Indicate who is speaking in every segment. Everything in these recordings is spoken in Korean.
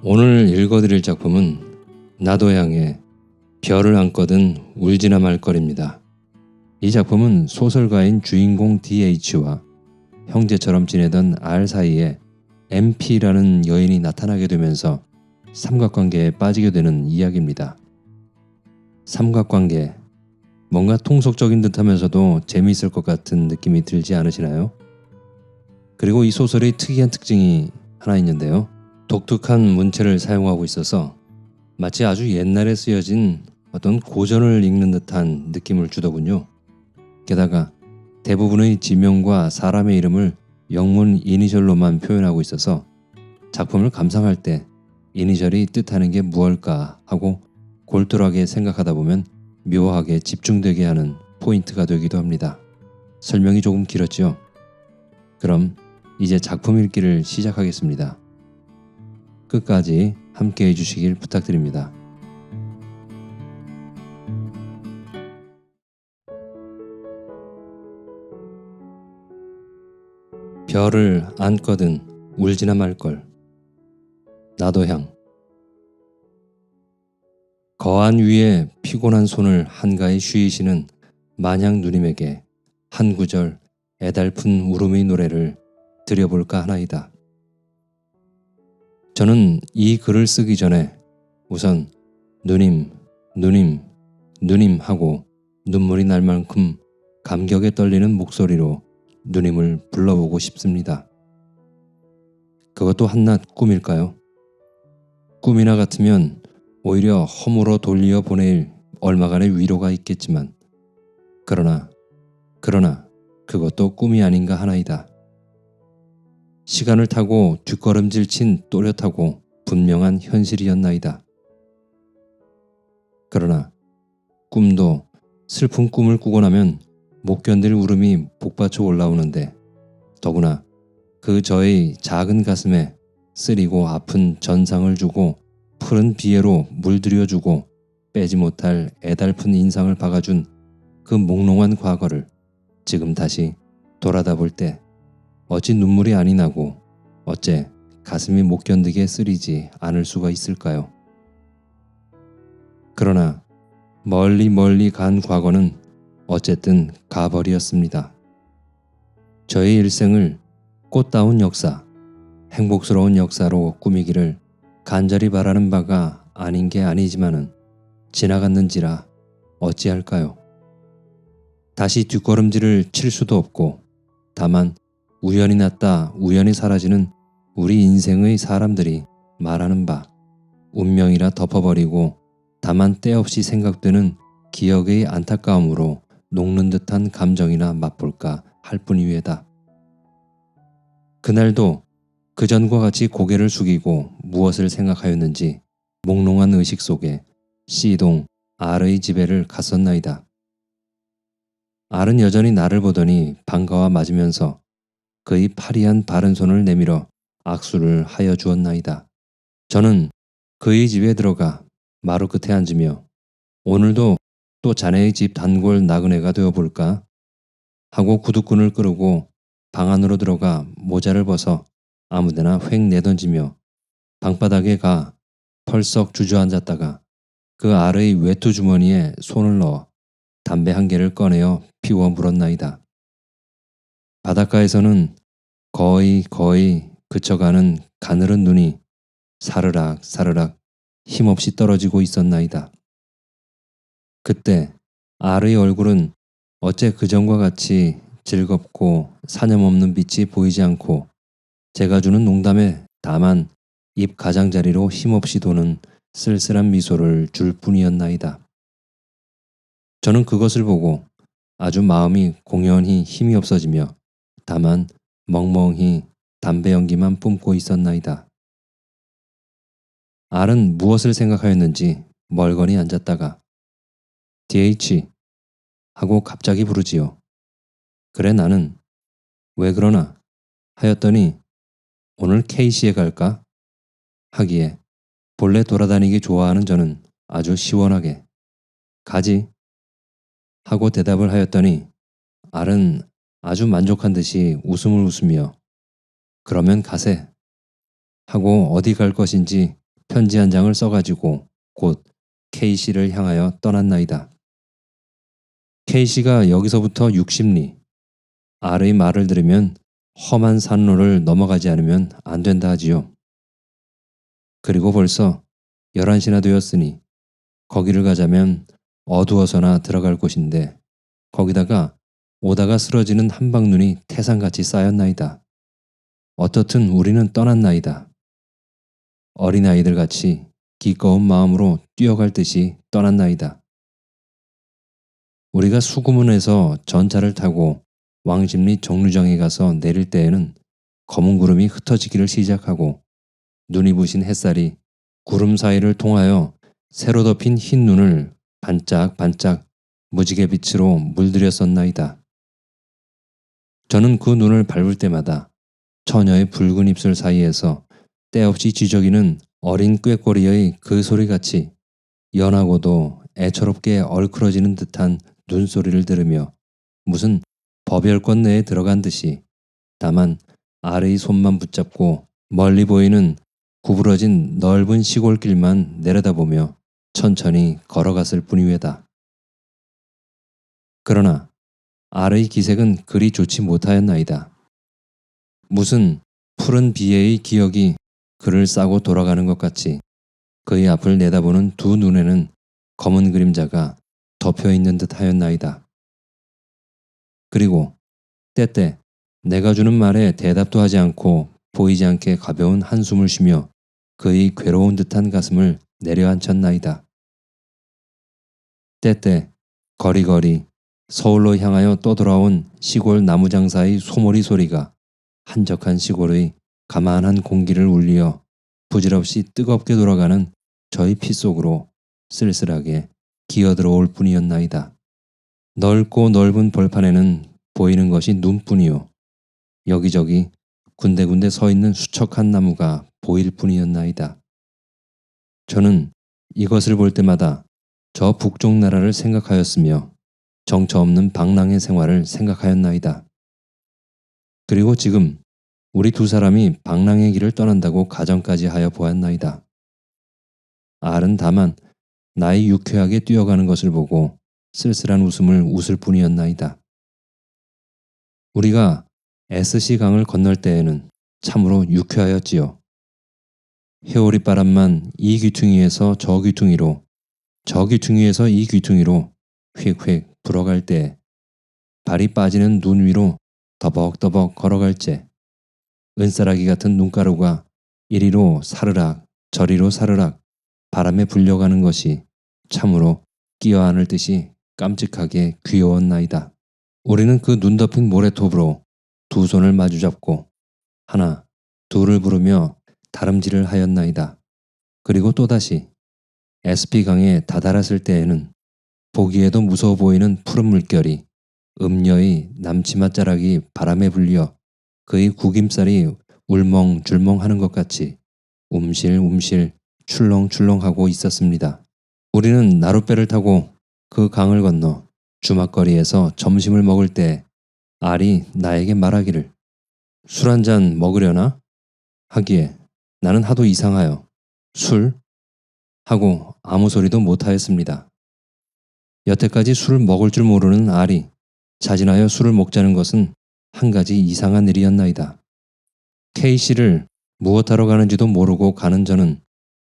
Speaker 1: 오늘 읽어드릴 작품은 나도양의 별을 안거든 울지나 말걸입니다. 이 작품은 소설가인 주인공 DH와 형제처럼 지내던 R 사이에 MP라는 여인이 나타나게 되면서 삼각관계에 빠지게 되는 이야기입니다. 삼각관계, 뭔가 통속적인 듯하면서도 재미있을 것 같은 느낌이 들지 않으시나요? 그리고 이 소설의 특이한 특징이 하나 있는데요. 독특한 문체를 사용하고 있어서 마치 아주 옛날에 쓰여진 어떤 고전을 읽는 듯한 느낌을 주더군요. 게다가 대부분의 지명과 사람의 이름을 영문 이니셜로만 표현하고 있어서 작품을 감상할 때 이니셜이 뜻하는 게 무엇일까 하고 골똘하게 생각하다 보면 묘하게 집중되게 하는 포인트가 되기도 합니다. 설명이 조금 길었죠? 그럼 이제 작품 읽기를 시작하겠습니다. 끝까지 함께 해주시길 부탁드립니다. 별을 안거든 울지나 말걸. 나도양. 거안 위에 피곤한 손을 한가히 쉬이시는 마냥 누님에게 한 구절 애달픈 울음의 노래를 드려볼까 하나이다. 저는 이 글을 쓰기 전에 우선 누님, 누님, 누님 하고 눈물이 날 만큼 감격에 떨리는 목소리로 누님을 불러보고 싶습니다. 그것도 한낱 꿈일까요? 꿈이나 같으면 오히려 허물어 돌려 보낼 얼마간의 위로가 있겠지만 그러나 그것도 꿈이 아닌가 하나이다. 시간을 타고 뒷걸음질 친 또렷하고 분명한 현실이었나이다. 그러나 꿈도 슬픈 꿈을 꾸고 나면 못 견딜 울음이 복받쳐 올라오는데 더구나 그 저의 작은 가슴에 쓰리고 아픈 전상을 주고 푸른 비애로 물들여주고 빼지 못할 애달픈 인상을 박아준 그 몽롱한 과거를 지금 다시 돌아다 볼 때 어찌 눈물이 아니 나고 어째 가슴이 못 견디게 쓰리지 않을 수가 있을까요? 그러나 멀리 간 과거는 어쨌든 가버렸습니다. 저의 일생을 꽃다운 역사, 행복스러운 역사로 꾸미기를 간절히 바라는 바가 아닌 게 아니지만은 지나갔는지라 어찌할까요? 다시 뒷걸음질을 칠 수도 없고 다만 우연히 났다 우연히 사라지는 우리 인생의 사람들이 말하는 바 운명이라 덮어버리고 다만 때없이 생각되는 기억의 안타까움으로 녹는 듯한 감정이나 맛볼까 할 뿐이외다. 그날도 그전과 같이 고개를 숙이고 무엇을 생각하였는지 몽롱한 의식 속에 C동 R의 집에를 갔었나이다. R은 여전히 나를 보더니 반가워 맞으면서 그의 파리한 바른 손을 내밀어 악수를 하여 주었나이다. 저는 그의 집에 들어가 마루 끝에 앉으며 오늘도 또 자네의 집 단골 나그네가 되어볼까? 하고 구두끈을 끄르고 방 안으로 들어가 모자를 벗어 아무데나 휙 내던지며 방바닥에 가 펄썩 주저앉았다가 그 R의 외투 주머니에 손을 넣어 담배 한 개를 꺼내어 피워 물었나이다. 바닷가에서는 거의 그쳐가는 가늘은 눈이 사르락 힘없이 떨어지고 있었나이다. 그때 R의 얼굴은 어째 그전과 같이 즐겁고 사념없는 빛이 보이지 않고 제가 주는 농담에 다만 입 가장자리로 힘없이 도는 쓸쓸한 미소를 줄 뿐이었나이다. 저는 그것을 보고 아주 마음이 공연히 힘이 없어지며 다만 멍멍히 담배 연기만 뿜고 있었나이다. R은 무엇을 생각하였는지 멀거니 앉았다가 DH 하고 갑자기 부르지요. 그래 나는 왜 그러나 하였더니 오늘 KC에 갈까? 하기에 본래 돌아다니기 좋아하는 저는 아주 시원하게 가지 하고 대답을 하였더니 R은 아주 만족한 듯이 웃음을 웃으며 그러면 가세 하고 어디 갈 것인지 편지 한 장을 써가지고 곧 K씨를 향하여 떠났나이다. K씨가 여기서부터 60리, R의 말을 들으면 험한 산로를 넘어가지 않으면 안 된다 하지요. 그리고 벌써 11시나 되었으니 거기를 가자면 어두워서나 들어갈 곳인데 거기다가 오다가 쓰러지는 한방눈이 태산같이 쌓였나이다. 어떻든 우리는 떠났나이다. 어린아이들 같이 기꺼운 마음으로 뛰어갈 듯이 떠났나이다. 우리가 수구문에서 전차를 타고 왕십리 정류장에 가서 내릴 때에는 검은 구름이 흩어지기를 시작하고 눈이 부신 햇살이 구름 사이를 통하여 새로 덮인 흰 눈을 반짝반짝 무지개 빛으로 물들였었나이다. 저는 그 눈을 밟을 때마다 처녀의 붉은 입술 사이에서 때없이 지저귀는 어린 꾀꼬리의 그 소리같이 연하고도 애처롭게 얼클어지는 듯한 눈소리를 들으며 무슨 법열권 내에 들어간 듯이 다만 아래의 손만 붙잡고 멀리 보이는 구부러진 넓은 시골길만 내려다보며 천천히 걸어갔을 뿐이외다. 그러나 아래의 기색은 그리 좋지 못하였나이다. 무슨 푸른 비애의 기억이 그를 싸고 돌아가는 것 같이 그의 앞을 내다보는 두 눈에는 검은 그림자가 덮여있는 듯 하였나이다. 그리고 때때 내가 주는 말에 대답도 하지 않고 보이지 않게 가벼운 한숨을 쉬며 그의 괴로운 듯한 가슴을 내려앉혔나이다. 때때 거리거리 서울로 향하여 떠돌아온 시골 나무장사의 소몰이 소리가 한적한 시골의 가만한 공기를 울리어 부질없이 뜨겁게 돌아가는 저의 피 속으로 쓸쓸하게 기어들어올 뿐이었나이다. 넓고 넓은 벌판에는 보이는 것이 눈뿐이요. 여기저기 군데군데 서 있는 수척한 나무가 보일 뿐이었나이다. 저는 이것을 볼 때마다 저 북쪽 나라를 생각하였으며 정처 없는 방랑의 생활을 생각하였나이다. 그리고 지금 우리 두 사람이 방랑의 길을 떠난다고 가정까지 하여 보았나이다. R은 다만 나의 유쾌하게 뛰어가는 것을 보고 쓸쓸한 웃음을 웃을 뿐이었나이다. 우리가 SC 강을 건널 때에는 참으로 유쾌하였지요. 해오리 바람만 이 귀퉁이에서 저 귀퉁이로, 저 귀퉁이에서 이 귀퉁이로 휙휙 불어갈 때 발이 빠지는 눈 위로 더벅더벅 걸어갈 때 은싸라기 같은 눈가루가 이리로 사르락 저리로 사르락 바람에 불려가는 것이 참으로 끼어안을 듯이 깜찍하게 귀여웠나이다. 우리는 그 눈 덮인 모래톱으로 두 손을 마주잡고 하나, 둘을 부르며 다름질을 하였나이다. 그리고 또다시 SP강에 다다랐을 때에는 보기에도 무서워 보이는 푸른 물결이 음녀의 남치맛자락이 바람에 불려 그의 구김살이 울멍줄멍 하는 것 같이 움실움실 출렁출렁하고 있었습니다. 우리는 나룻배를 타고 그 강을 건너 주막거리에서 점심을 먹을 때 R이 나에게 말하기를 술 한 잔 먹으려나? 하기에 나는 하도 이상하여 술? 하고 아무 소리도 못하였습니다. 여태까지 술을 먹을 줄 모르는 R이 자진하여 술을 먹자는 것은 한 가지 이상한 일이었나이다. K씨를 무엇하러 가는지도 모르고 가는 저는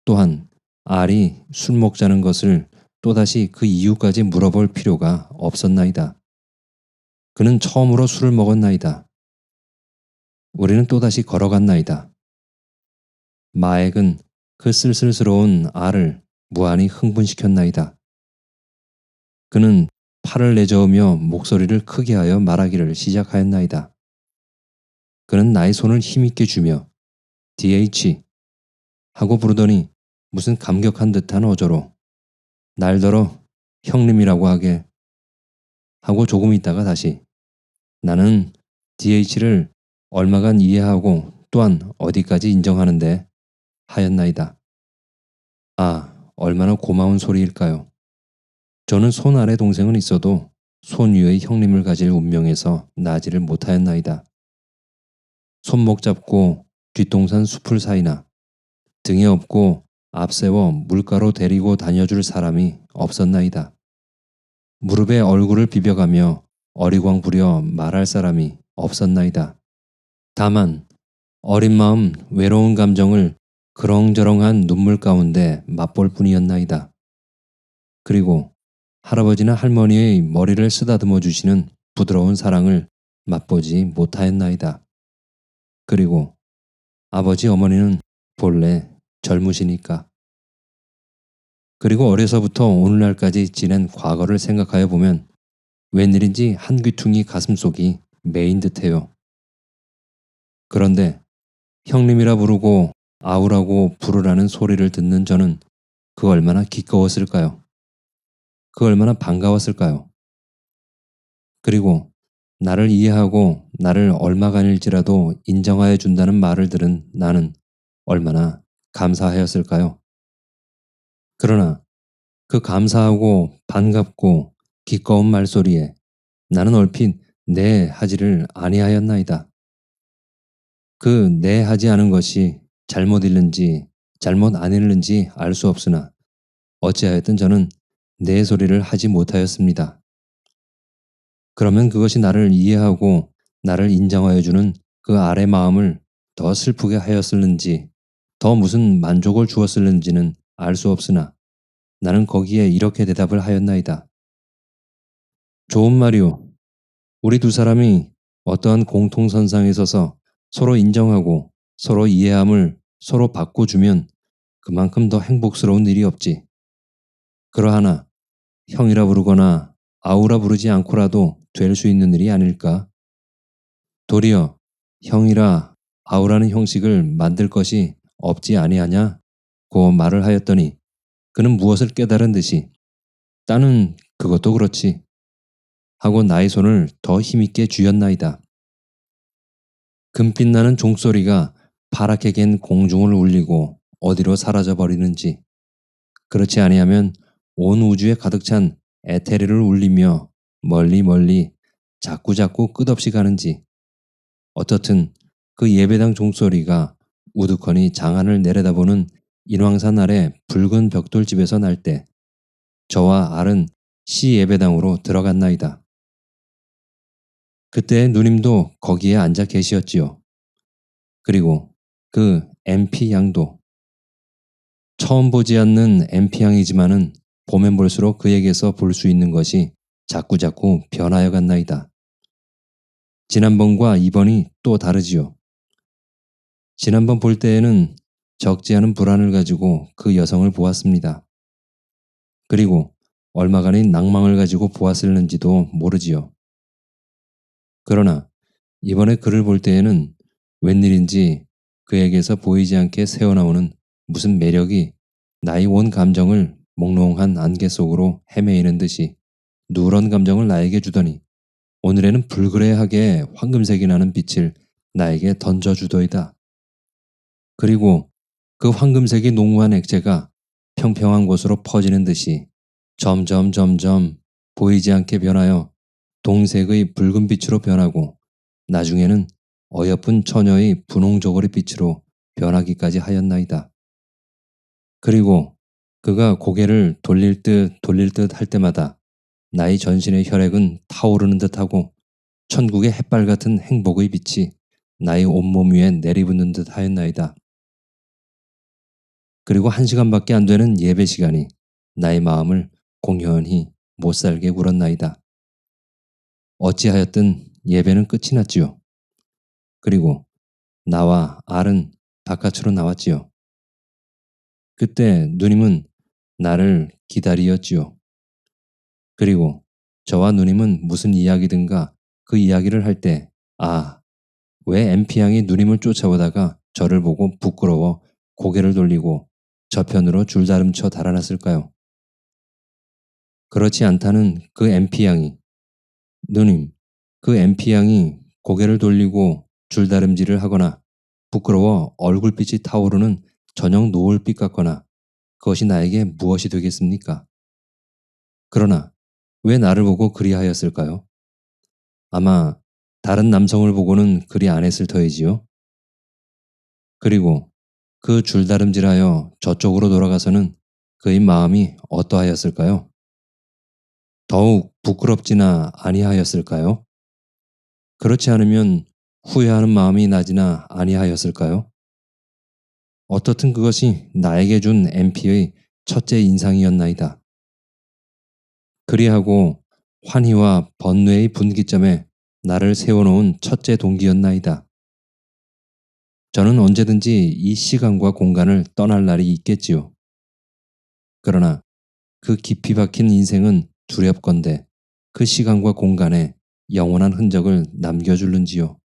Speaker 1: 또한 R이 술 먹자는 것을 또다시 그 이유까지 물어볼 필요가 없었나이다. 그는 처음으로 술을 먹었나이다. 우리는 또다시 걸어갔나이다. 마액은 그 쓸쓸스러운 R을 무한히 흥분시켰나이다. 그는 팔을 내저으며 목소리를 크게 하여 말하기를 시작하였나이다. 그는 나의 손을 힘있게 주며 DH 하고 부르더니 무슨 감격한 듯한 어조로 날더러 형님이라고 하게 하고 조금 있다가 다시 나는 DH를 얼마간 이해하고 또한 어디까지 인정하는데 하였나이다. 아, 얼마나 고마운 소리일까요? 저는 손 아래 동생은 있어도 손 위의 형님을 가질 운명에서 나지를 못하였나이다. 손목 잡고 뒷동산 숲을 사이나 등에 업고 앞세워 물가로 데리고 다녀줄 사람이 없었나이다. 무릎에 얼굴을 비벼가며 어리광 부려 말할 사람이 없었나이다. 다만 어린 마음 외로운 감정을 그렁저렁한 눈물 가운데 맛볼 뿐이었나이다. 그리고 할아버지나 할머니의 머리를 쓰다듬어 주시는 부드러운 사랑을 맛보지 못하였나이다. 그리고 아버지 어머니는 본래 젊으시니까. 그리고 어려서부터 오늘날까지 지낸 과거를 생각하여 보면 웬일인지 한 귀퉁이 가슴속이 메인 듯해요. 그런데 형님이라 부르고 아우라고 부르라는 소리를 듣는 저는 그 얼마나 기꺼웠을까요? 그 얼마나 반가웠을까요? 그리고 나를 이해하고 나를 얼마간일지라도 인정하여 준다는 말을 들은 나는 얼마나 감사하였을까요? 그러나 그 감사하고 반갑고 기꺼운 말소리에 나는 얼핏 네 하지를 아니하였나이다. 그 네 하지 않은 것이 잘못 읽는지 잘못 안 읽는지 알 수 없으나 어찌하였든 저는 네 소리를 하지 못하였습니다. 그러면 그것이 나를 이해하고 나를 인정하여 주는 그 아래 마음을 더 슬프게 하였을는지 더 무슨 만족을 주었을는지는 알 수 없으나 나는 거기에 이렇게 대답을 하였나이다. 좋은 말이오. 우리 두 사람이 어떠한 공통선상에 서서 서로 인정하고 서로 이해함을 서로 바꿔주면 그만큼 더 행복스러운 일이 없지. 그러하나 형이라 부르거나 아우라 부르지 않고라도 될 수 있는 일이 아닐까? 도리어 형이라 아우라는 형식을 만들 것이 없지 아니하냐? 고 말을 하였더니 그는 무엇을 깨달은 듯이 따는 그것도 그렇지 하고 나의 손을 더 힘있게 쥐었나이다. 금빛 나는 종소리가 파랗게 갠 공중을 울리고 어디로 사라져 버리는지 그렇지 아니하면 온 우주에 가득 찬 에테르를 울리며 멀리 멀리 자꾸자꾸 끝없이 가는지 어떻든 그 예배당 종소리가 우두커니 장안을 내려다보는 인왕산 아래 붉은 벽돌집에서 날 때 저와 알은 시 예배당으로 들어갔나이다. 그때 누님도 거기에 앉아 계시었지요. 그리고 그 MP 양도 처음 보지 않는 MP 양이지만은 보면 볼수록 그에게서 볼 수 있는 것이 자꾸자꾸 변하여 갔나이다. 지난번과 이번이 또 다르지요. 지난번 볼 때에는 적지 않은 불안을 가지고 그 여성을 보았습니다. 그리고 얼마간의 낭망을 가지고 보았을는지도 모르지요. 그러나 이번에 그를 볼 때에는 웬일인지 그에게서 보이지 않게 새어나오는 무슨 매력이 나의 온 감정을 몽롱한 안개 속으로 헤매이는 듯이 누런 감정을 나에게 주더니 오늘에는 불그레하게 황금색이 나는 빛을 나에게 던져주더이다. 그리고 그 황금색이 농후한 액체가 평평한 곳으로 퍼지는 듯이 점점 보이지 않게 변하여 동색의 붉은 빛으로 변하고 나중에는 어여쁜 처녀의 분홍 저고리 빛으로 변하기까지 하였나이다. 그리고 그가 고개를 돌릴 듯 할 때마다 나의 전신의 혈액은 타오르는 듯하고 천국의 햇발 같은 행복의 빛이 나의 온몸 위에 내리붙는 듯 하였나이다. 그리고 1시간밖에 안 되는 예배 시간이 나의 마음을 공연히 못살게 굴었나이다. 어찌하였든 예배는 끝이 났지요. 그리고 나와 알은 바깥으로 나왔지요. 그때 누님은 나를 기다리었지요. 그리고 저와 누님은 무슨 이야기든가 그 이야기를 할 때 왜 MP양이 누님을 쫓아오다가 저를 보고 부끄러워 고개를 돌리고 저편으로 줄다름쳐 달아났을까요? 그렇지 않다는 그 MP양이 누님, 그 MP양이 고개를 돌리고 줄다름질을 하거나 부끄러워 얼굴빛이 타오르는 저녁 노을빛 같거나 그것이 나에게 무엇이 되겠습니까? 그러나 왜 나를 보고 그리하였을까요? 아마 다른 남성을 보고는 그리 안 했을 터이지요. 그리고 그 줄다름질하여 저쪽으로 돌아가서는 그의 마음이 어떠하였을까요? 더욱 부끄럽지나 아니하였을까요? 그렇지 않으면 후회하는 마음이 나지나 아니하였을까요? 어떻든 그것이 나에게 준 MP의 첫째 인상이었나이다. 그리하고 환희와 번뇌의 분기점에 나를 세워놓은 첫째 동기였나이다. 저는 언제든지 이 시간과 공간을 떠날 날이 있겠지요. 그러나 그 깊이 박힌 인생은 두렵건대 그 시간과 공간에 영원한 흔적을 남겨줄는지요.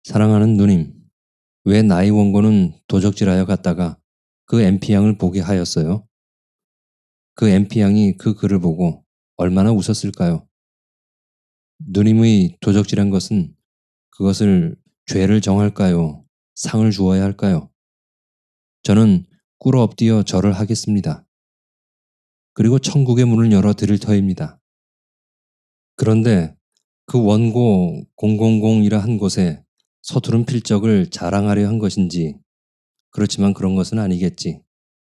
Speaker 1: 사랑하는 누님, 왜 나의 원고는 도적질하여 갔다가 그 MP양을 보게 하였어요? 그 MP양이 그 글을 보고 얼마나 웃었을까요? 누님의 도적질한 것은 그것을 죄를 정할까요? 상을 주어야 할까요? 저는 꿇어 엎드려 절을 하겠습니다. 그리고 천국의 문을 열어 드릴 터입니다. 그런데 그 원고 000이라 한 곳에 서투른 필적을 자랑하려 한 것인지, 그렇지만 그런 것은 아니겠지.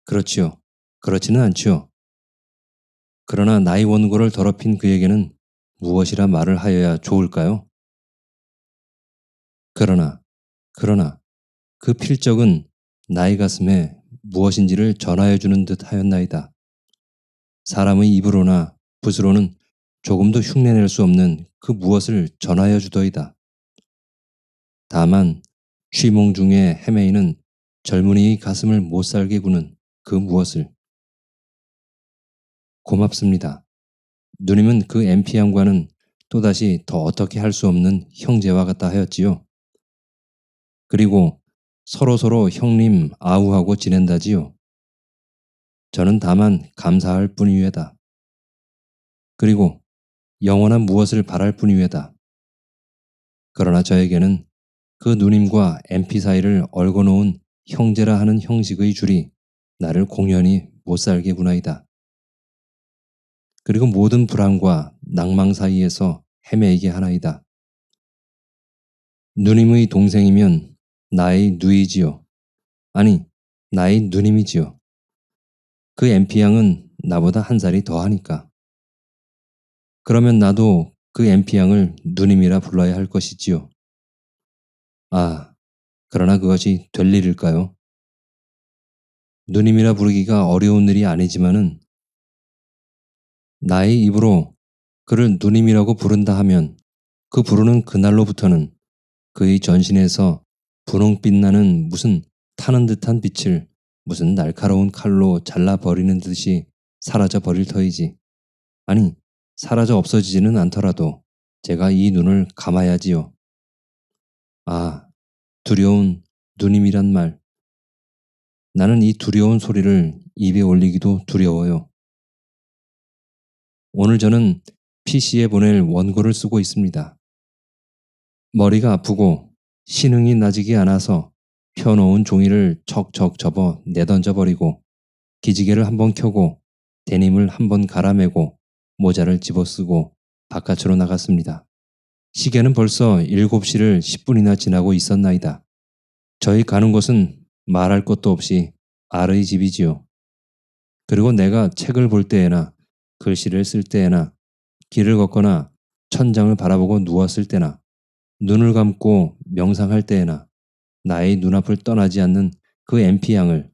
Speaker 1: 그렇지요. 그렇지는 않지요. 그러나 나의 원고를 더럽힌 그에게는 무엇이라 말을 하여야 좋을까요? 그러나 그 필적은 나의 가슴에 무엇인지를 전하여 주는 듯 하였나이다. 사람의 입으로나 붓으로는 조금도 흉내낼 수 없는 그 무엇을 전하여 주더이다. 다만 취몽 중에 헤매이는 젊은이의 가슴을 못살게 구는 그 무엇을. 고맙습니다. 누님은 그 MP양과는 또다시 더 어떻게 할 수 없는 형제와 같다 하였지요. 그리고 서로서로 형님 아우하고 지낸다지요. 저는 다만 감사할 뿐이외다. 그리고 영원한 무엇을 바랄 뿐이외다. 그러나 저에게는 그 누님과 MP 사이를 얽어놓은 형제라 하는 형식의 줄이 나를 공연히 못살게 구나이다. 그리고 모든 불안과 낭망 사이에서 헤매이게 하나이다. 누님의 동생이면 나의 누이지요. 아니, 나의 누님이지요. 그 MP양은 나보다 한 살이 더하니까. 그러면 나도 그 MP양을 누님이라 불러야 할 것이지요. 아, 그러나 그것이 될 일일까요? 누님이라 부르기가 어려운 일이 아니지만은 나의 입으로 그를 누님이라고 부른다 하면 그 부르는 그날로부터는 그의 전신에서 분홍빛 나는 무슨 타는 듯한 빛을 무슨 날카로운 칼로 잘라버리는 듯이 사라져 버릴 터이지. 아니, 사라져 없어지지는 않더라도 제가 이 눈을 감아야지요. 아, 두려운 누님이란 말. 나는 이 두려운 소리를 입에 올리기도 두려워요. 오늘 저는 PC에 보낼 원고를 쓰고 있습니다. 머리가 아프고 신흥이 나지기 않아서 펴놓은 종이를 척척 접어 내던져 버리고 기지개를 한번 켜고 데님을 한번 갈아매고 모자를 집어쓰고 바깥으로 나갔습니다. 시계는 벌써 7시를 10분이나 지나고 있었나이다. 저희 가는 곳은 말할 것도 없이 아르의 집이지요. 그리고 내가 책을 볼 때에나 글씨를 쓸 때에나 길을 걷거나 천장을 바라보고 누웠을 때나 눈을 감고 명상할 때에나 나의 눈앞을 떠나지 않는 그 MP양을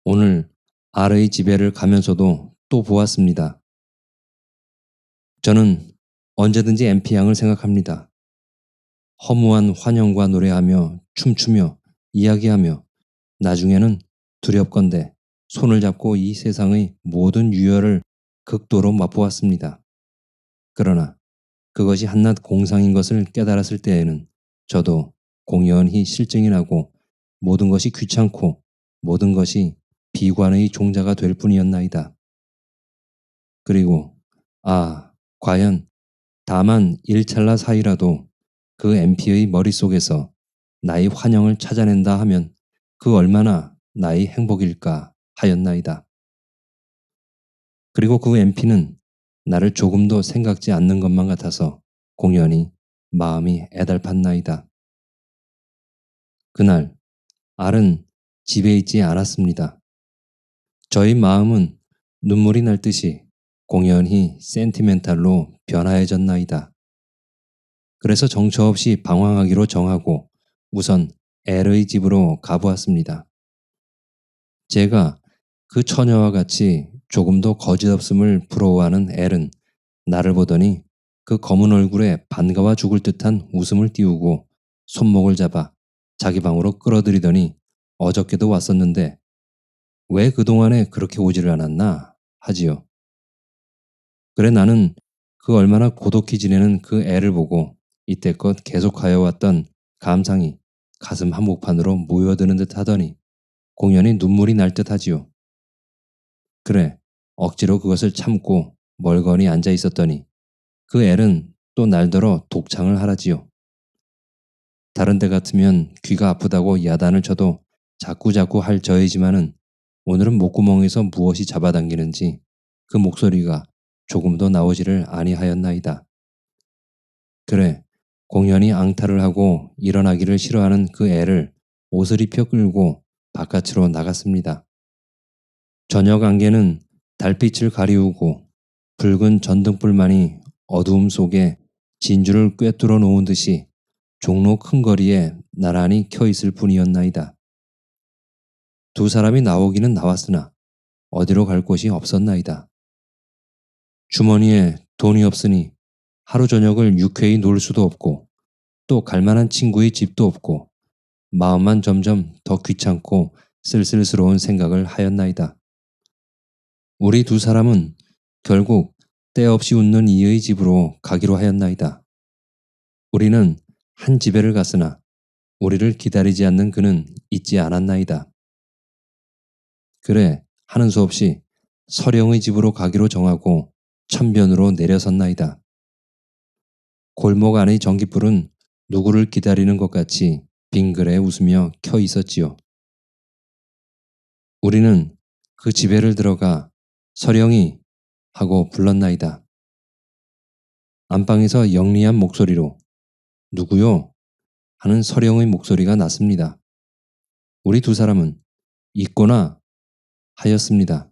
Speaker 1: 오늘 아르의 집에를 가면서도 또 보았습니다. 저는 언제든지 MP양을 생각합니다. 허무한 환영과 노래하며 춤추며 이야기하며 나중에는 두렵건대 손을 잡고 이 세상의 모든 유혈을 극도로 맛보았습니다. 그러나 그것이 한낱 공상인 것을 깨달았을 때에는 저도 공연히 실증이 나고 모든 것이 귀찮고 모든 것이 비관의 종자가 될 뿐이었나이다. 그리고 과연 다만 일찰나 사이라도 그 MP의 머릿속에서 나의 환영을 찾아낸다 하면 그 얼마나 나의 행복일까 하였나이다. 그리고 그 MP는 나를 조금도 생각지 않는 것만 같아서 공연히 마음이 애달팠나이다. 그날 알은 집에 있지 않았습니다. 저희 마음은 눈물이 날 듯이 공연히 센티멘탈로 변화해졌나이다. 그래서 정처 없이 방황하기로 정하고 우선 엘의 집으로 가보았습니다. 제가 그 처녀와 같이 조금도 거짓없음을 부러워하는 엘은 나를 보더니 그 검은 얼굴에 반가워 죽을 듯한 웃음을 띄우고 손목을 잡아 자기 방으로 끌어들이더니 어저께도 왔었는데 왜 그동안에 그렇게 오지를 않았나 하지요. 그래 나는 그 얼마나 고독히 지내는 그 애를 보고 이때껏 계속하여 왔던 감상이 가슴 한복판으로 모여드는 듯 하더니 공연히 눈물이 날 듯 하지요. 그래, 억지로 그것을 참고 멀거니 앉아 있었더니 그 애는 또 날더러 독창을 하라지요. 다른 때 같으면 귀가 아프다고 야단을 쳐도 자꾸자꾸 할 저이지만은 오늘은 목구멍에서 무엇이 잡아당기는지 그 목소리가 조금도 나오지를 아니하였나이다. 그래, 공연히 앙탈을 하고 일어나기를 싫어하는 그 애를 옷을 입혀 끌고 바깥으로 나갔습니다. 저녁 안개는 달빛을 가리우고 붉은 전등불만이 어두움 속에 진주를 꿰뚫어 놓은 듯이 종로 큰 거리에 나란히 켜 있을 뿐이었나이다. 두 사람이 나오기는 나왔으나 어디로 갈 곳이 없었나이다. 주머니에 돈이 없으니 하루 저녁을 유쾌히 놀 수도 없고 또 갈만한 친구의 집도 없고 마음만 점점 더 귀찮고 쓸쓸스러운 생각을 하였나이다. 우리 두 사람은 결국 때없이 웃는 이의 집으로 가기로 하였나이다. 우리는 한 집에를 갔으나 우리를 기다리지 않는 그는 있지 않았나이다. 그래 하는 수 없이 서령의 집으로 가기로 정하고 천변으로 내려섰나이다. 골목 안의 전깃불은 누구를 기다리는 것 같이 빙그레 웃으며 켜 있었지요. 우리는 그 집에를 들어가 서령이 하고 불렀나이다. 안방에서 영리한 목소리로 누구요? 하는 서령의 목소리가 났습니다. 우리 두 사람은 있거나 하였습니다.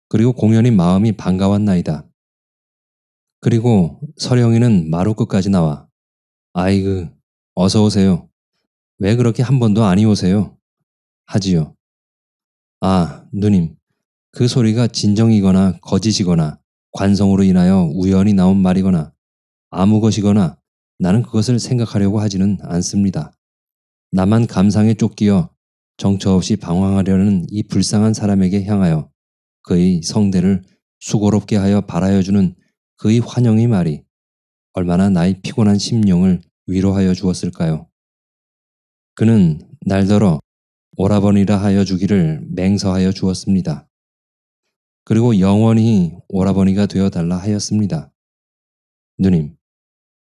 Speaker 1: 그리고 공연히 마음이 반가웠나이다. 그리고 서령이는 마루 끝까지 나와 아이그 어서 오세요. 왜 그렇게 한 번도 아니 오세요? 하지요. 아 누님 그 소리가 진정이거나 거짓이거나 관성으로 인하여 우연히 나온 말이거나 아무 것이거나 나는 그것을 생각하려고 하지는 않습니다. 나만 감상에 쫓기어 정처 없이 방황하려는 이 불쌍한 사람에게 향하여 그의 성대를 수고롭게 하여 발하여주는 그의 환영의 말이 얼마나 나의 피곤한 심령을 위로하여 주었을까요? 그는 날더러 오라버니라 하여 주기를 맹서하여 주었습니다. 그리고 영원히 오라버니가 되어 달라 하였습니다. 누님,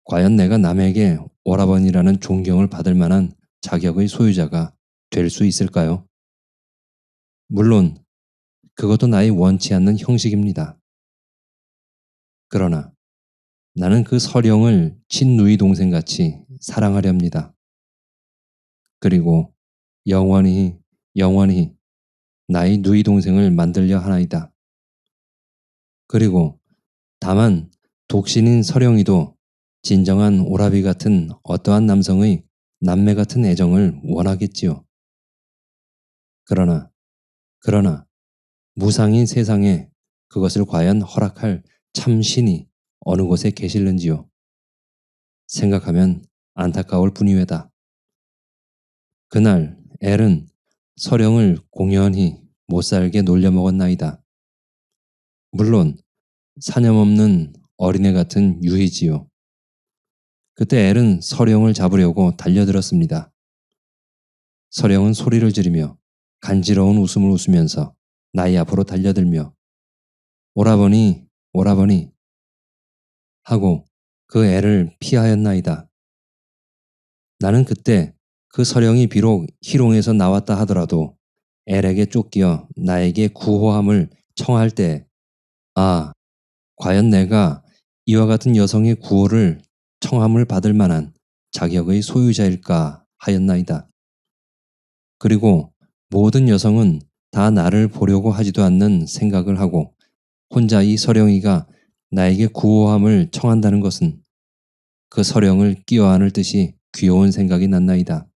Speaker 1: 과연 내가 남에게 오라버니라는 존경을 받을 만한 자격의 소유자가 될 수 있을까요? 물론 그것도 나의 원치 않는 형식입니다. 그러나 나는 그 서령을 친누이 동생같이 사랑하렵니다. 그리고 영원히 나의 누이 동생을 만들려 하나이다. 그리고 다만 독신인 서령이도 진정한 오라비 같은 어떠한 남성의 남매 같은 애정을 원하겠지요. 그러나 무상인 세상에 그것을 과연 허락할 참 신이 어느 곳에 계실는지요. 생각하면 안타까울 뿐이외다. 그날 엘은 서령을 공연히 못살게 놀려먹었나이다. 물론 사념없는 어린애 같은 유희지요. 그때 엘은 서령을 잡으려고 달려들었습니다. 서령은 소리를 지르며 간지러운 웃음을 웃으면서 나의 앞으로 달려들며 오라버니 하고 그 애를 피하였나이다. 나는 그때 그 서령이 비록 희롱에서 나왔다 하더라도 엘에게 쫓기어 나에게 구호함을 청할 때 아, 과연 내가 이와 같은 여성의 구호를 청함을 받을 만한 자격의 소유자일까 하였나이다. 그리고 모든 여성은 다 나를 보려고 하지도 않는 생각을 하고 혼자 이 서령이가 나에게 구호함을 청한다는 것은 그 서령을 끼어 안을 듯이 귀여운 생각이 났나이다.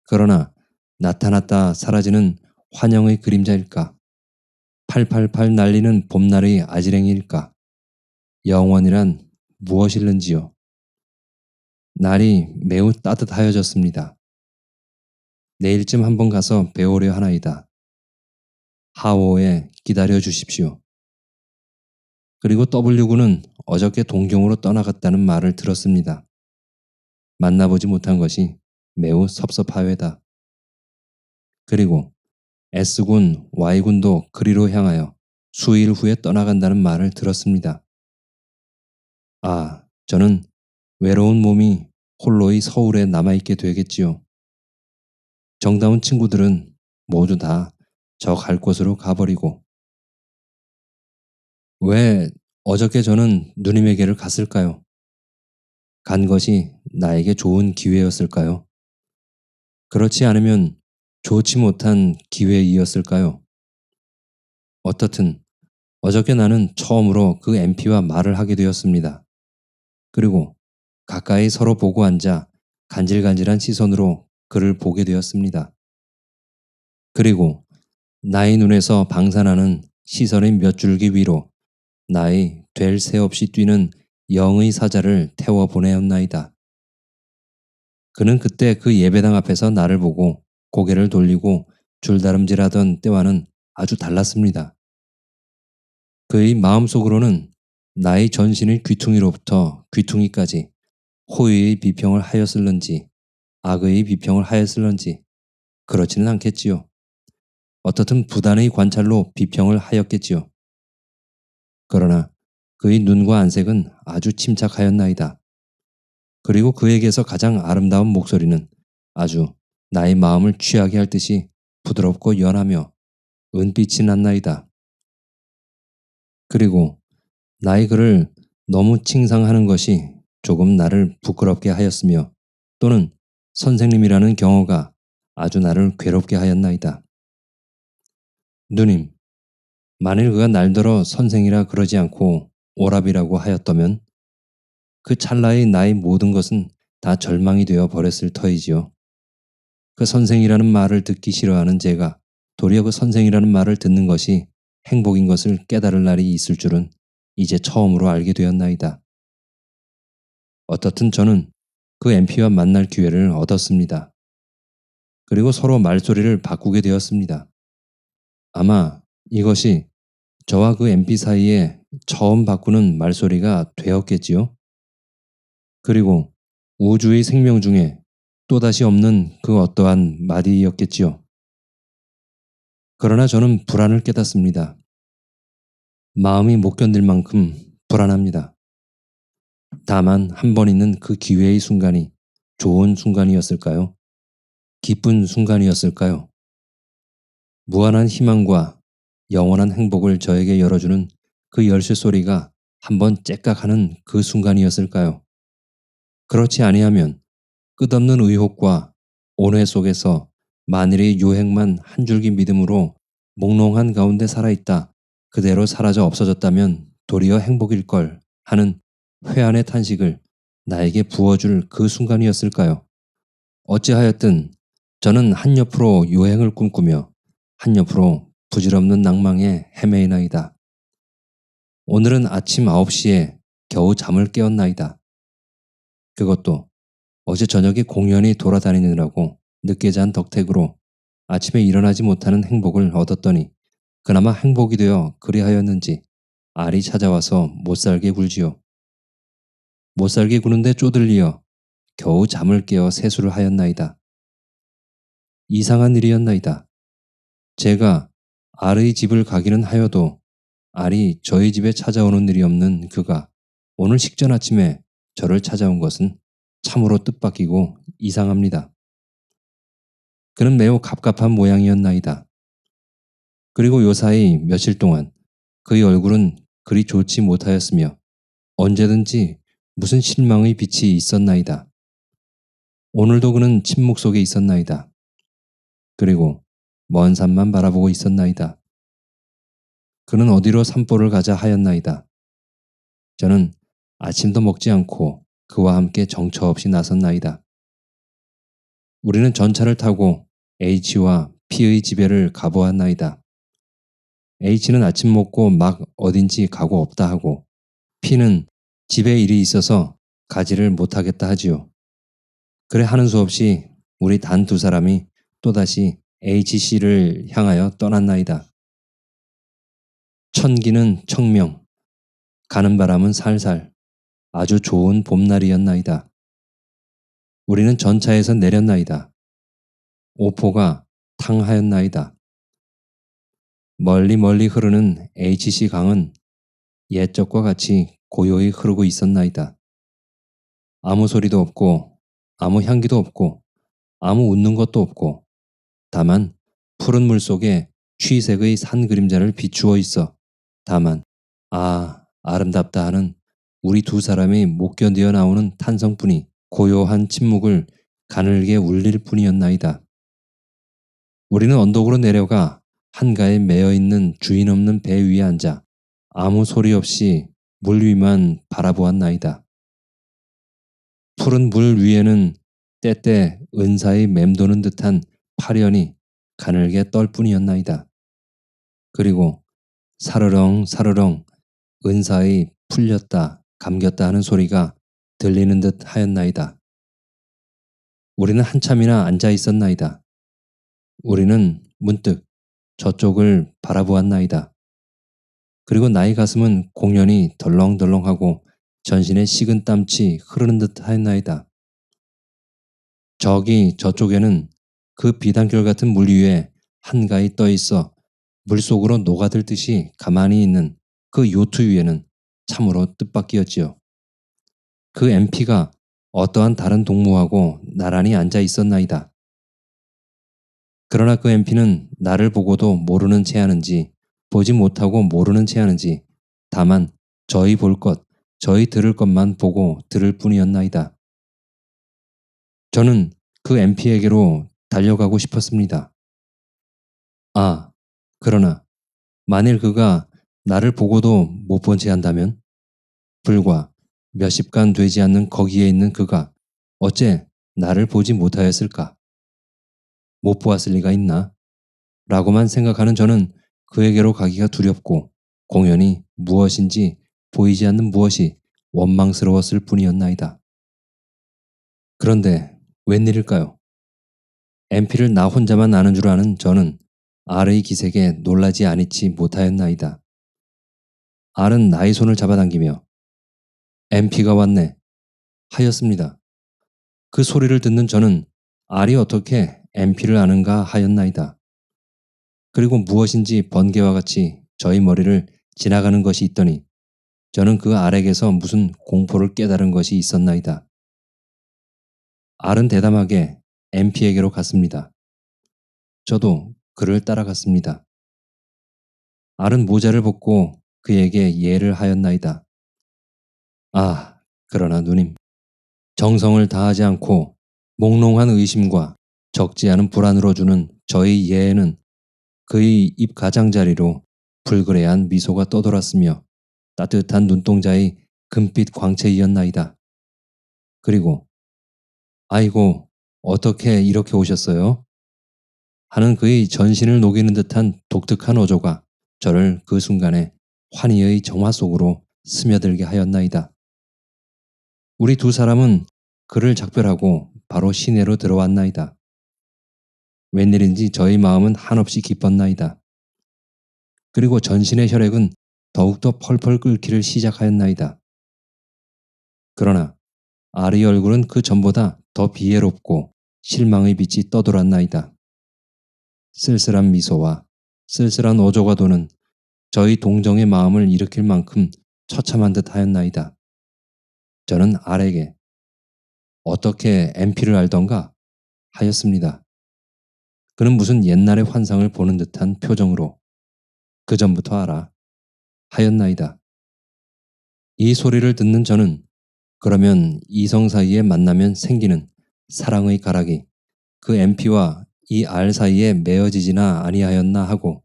Speaker 1: 그러나 나타났다 사라지는 환영의 그림자일까? 팔팔팔 날리는 봄날의 아지랭이일까? 영원이란 무엇일는지요? 날이 매우 따뜻하여졌습니다. 내일쯤 한번 가서 배우려 하나이다. 하오에 기다려 주십시오. 그리고 W군은 어저께 동경으로 떠나갔다는 말을 들었습니다. 만나보지 못한 것이 매우 섭섭하외다. 그리고 S군, Y군도 그리로 향하여 수일 후에 떠나간다는 말을 들었습니다. 아, 저는 외로운 몸이 홀로의 서울에 남아있게 되겠지요. 정다운 친구들은 모두 다 저 갈 곳으로 가버리고. 왜 어저께 저는 누님에게를 갔을까요? 간 것이 나에게 좋은 기회였을까요? 그렇지 않으면 좋지 못한 기회이었을까요? 어떻든 어저께 나는 처음으로 그 MP와 말을 하게 되었습니다. 그리고 가까이 서로 보고 앉아 간질간질한 시선으로 그를 보게 되었습니다. 그리고 나의 눈에서 방산하는 시선의 몇 줄기 위로 나의 될 새 없이 뛰는 영의 사자를 태워 보내었나이다. 그는 그때 그 예배당 앞에서 나를 보고 고개를 돌리고 줄다름질하던 때와는 아주 달랐습니다. 그의 마음속으로는 나의 전신의 귀퉁이로부터 귀퉁이까지 호의의 비평을 하였을런지 악의 비평을 하였을런지 그렇지는 않겠지요. 어떻든 부단의 관찰로 비평을 하였겠지요. 그러나 그의 눈과 안색은 아주 침착하였나이다. 그리고 그에게서 가장 아름다운 목소리는 아주 나의 마음을 취하게 할 듯이 부드럽고 연하며 은빛이 났나이다. 그리고 나의 그를 너무 칭상하는 것이 조금 나를 부끄럽게 하였으며 또는 선생님이라는 경어가 아주 나를 괴롭게 하였나이다. 누님, 만일 그가 날더러 선생이라 그러지 않고 오랍이라고 하였다면 그 찰나의 나의 모든 것은 다 절망이 되어 버렸을 터이지요. 그 선생이라는 말을 듣기 싫어하는 제가 도리어 그 선생이라는 말을 듣는 것이 행복인 것을 깨달을 날이 있을 줄은 이제 처음으로 알게 되었나이다. 어떻든 저는 그 MP와 만날 기회를 얻었습니다. 그리고 서로 말소리를 바꾸게 되었습니다. 아마 이것이 저와 그 MP 사이에 처음 바꾸는 말소리가 되었겠지요. 그리고 우주의 생명 중에 또다시 없는 그 어떠한 마디였겠지요. 그러나 저는 불안을 깨닫습니다. 마음이 못 견딜 만큼 불안합니다. 다만 한 번 있는 그 기회의 순간이 좋은 순간이었을까요? 기쁜 순간이었을까요? 무한한 희망과 영원한 행복을 저에게 열어주는 그 열쇠 소리가 한번 째깍하는 그 순간이었을까요? 그렇지 아니하면 끝없는 의혹과 온회 속에서 만일의 유행만 한 줄기 믿음으로 몽롱한 가운데 살아있다. 그대로 사라져 없어졌다면 도리어 행복일걸 하는 회한의 탄식을 나에게 부어줄 그 순간이었을까요? 어찌하였든 저는 한옆으로 유행을 꿈꾸며 한옆으로 부질없는 낭망에 헤매이나이다. 오늘은 아침 9시에 겨우 잠을 깨었나이다. 그것도 어제 저녁에 공연히 돌아다니느라고 늦게 잔 덕택으로 아침에 일어나지 못하는 행복을 얻었더니 그나마 행복이 되어 그리하였는지 알이 찾아와서 못살게 굴지요. 못살게 구는데 쪼들리어 겨우 잠을 깨어 세수를 하였나이다. 이상한 일이었나이다. 제가 알의 집을 가기는 하여도 알이 저희 집에 찾아오는 일이 없는 그가 오늘 식전 아침에 저를 찾아온 것은 참으로 뜻밖이고 이상합니다. 그는 매우 갑갑한 모양이었나이다. 그리고 요사이 며칠 동안 그의 얼굴은 그리 좋지 못하였으며 언제든지 무슨 실망의 빛이 있었나이다. 오늘도 그는 침묵 속에 있었나이다. 그리고 먼 산만 바라보고 있었나이다. 그는 어디로 산보를 가자 하였나이다. 저는 아침도 먹지 않고 그와 함께 정처 없이 나섰나이다. 우리는 전차를 타고 H와 P의 집에를 가보았나이다. H는 아침 먹고 막 어딘지 가고 없다 하고 P는 집에 일이 있어서 가지를 못하겠다 하지요. 그래 하는 수 없이 우리 단 두 사람이 또다시 HC를 향하여 떠났나이다. 천기는 청명, 가는 바람은 살살, 아주 좋은 봄날이었나이다. 우리는 전차에서 내렸나이다. 오포가 탕하였나이다. 멀리 멀리 흐르는 HC 강은 옛적과 같이 고요히 흐르고 있었나이다. 아무 소리도 없고 아무 향기도 없고 아무 웃는 것도 없고 다만 푸른 물 속에 취색의 산 그림자를 비추어 있어 다만 아름답다 하는 우리 두 사람이 못 견디어 나오는 탄성뿐이 고요한 침묵을 가늘게 울릴 뿐이었나이다. 우리는 언덕으로 내려가 한가에 매여 있는 주인 없는 배 위에 앉아 아무 소리 없이 물 위만 바라보았나이다. 푸른 물 위에는 때때 은사히 맴도는 듯한 파련이 가늘게 떨 뿐이었나이다. 그리고 사르렁 사르렁 은사히 풀렸다 감겼다 하는 소리가 들리는 듯 하였나이다. 우리는 한참이나 앉아 있었나이다. 우리는 문득 저쪽을 바라보았나이다. 그리고 나의 가슴은 공연히 덜렁덜렁하고 전신에 식은 땀치 흐르는 듯 하였나이다. 저쪽에는 그 비단결 같은 물 위에 한가히 떠 있어 물속으로 녹아들듯이 가만히 있는 그 요트 위에는 참으로 뜻밖이었지요. 그 MP가 어떠한 다른 동무하고 나란히 앉아 있었나이다. 그러나 그 MP는 나를 보고도 모르는 채 하는지 보지 못하고 모르는 채 하는지 다만 저희 볼 것, 저희 들을 것만 보고 들을 뿐이었나이다. 저는 그 MP에게로 달려가고 싶었습니다. 그러나 만일 그가 나를 보고도 못 본 채 한다면 불과 몇십간 되지 않는 거기에 있는 그가 어째 나를 보지 못하였을까? 못 보았을 리가 있나? 라고만 생각하는 저는 그에게로 가기가 두렵고 공연히 무엇인지 보이지 않는 무엇이 원망스러웠을 뿐이었나이다. 그런데 웬일일까요? MP를 나 혼자만 아는 줄 아는 저는 R의 기색에 놀라지 아니치 못하였나이다. R은 나의 손을 잡아당기며 MP가 왔네 하였습니다. 그 소리를 듣는 저는 R이 어떻게 MP를 아는가 하였나이다. 그리고 무엇인지 번개와 같이 저희 머리를 지나가는 것이 있더니 저는 그 R에게서 무슨 공포를 깨달은 것이 있었나이다. R은 대담하게 MP에게로 갔습니다. 저도 그를 따라갔습니다. R은 모자를 벗고 그에게 예를 하였나이다. 그러나 누님, 정성을 다하지 않고 몽롱한 의심과 적지 않은 불안으로 주는 저희 예에는 그의 입 가장자리로 불그레한 미소가 떠돌았으며 따뜻한 눈동자의 금빛 광채이었나이다. 그리고 아이고 어떻게 이렇게 오셨어요? 하는 그의 전신을 녹이는 듯한 독특한 어조가 저를 그 순간에 환희의 정화 속으로 스며들게 하였나이다. 우리 두 사람은 그를 작별하고 바로 시내로 들어왔나이다. 웬일인지 저희 마음은 한없이 기뻤나이다. 그리고 전신의 혈액은 더욱더 펄펄 끓기를 시작하였나이다. 그러나 아리의 얼굴은 그 전보다 더 비애롭고 실망의 빛이 떠돌았나이다. 쓸쓸한 미소와 쓸쓸한 어조가 도는 저희 동정의 마음을 일으킬 만큼 처참한 듯 하였나이다. 저는 R에게 어떻게 MP를 알던가 하였습니다. 그는 무슨 옛날의 환상을 보는 듯한 표정으로 그 전부터 알아 하였나이다. 이 소리를 듣는 저는 그러면 이성 사이에 만나면 생기는 사랑의 가락이 그 MP와 이 알 사이에 매어지지나 아니하였나 하고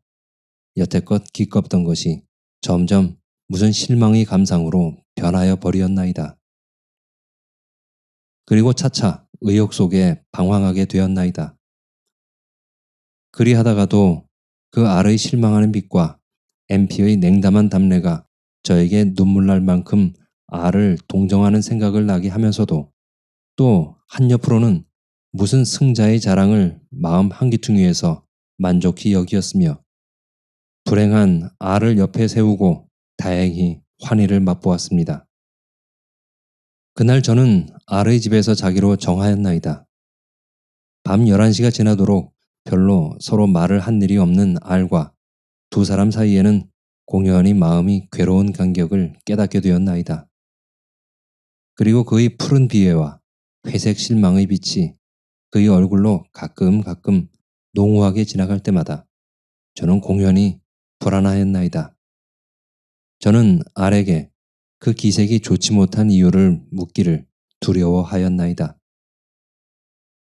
Speaker 1: 여태껏 기껍던 것이 점점 무슨 실망의 감상으로 변하여 버리었나이다. 그리고 차차 의욕 속에 방황하게 되었나이다. 그리하다가도 그 알의 실망하는 빛과 MP의 냉담한 답례가 저에게 눈물 날 만큼 알을 동정하는 생각을 나게 하면서도 또 한옆으로는 무슨 승자의 자랑을 마음 한기퉁이에서 만족히 여기었으며 불행한 알을 옆에 세우고 다행히 환희를 맛보았습니다. 그날 저는 알의 집에서 자기로 정하였나이다. 밤 11시가 지나도록 별로 서로 말을 한 일이 없는 알과 두 사람 사이에는 공연히 마음이 괴로운 간격을 깨닫게 되었나이다. 그리고 그의 푸른 비애와 회색 실망의 빛이 그의 얼굴로 가끔 농후하게 지나갈 때마다 저는 공연히 불안하였나이다. 저는 알에게 그 기색이 좋지 못한 이유를 묻기를 두려워하였나이다.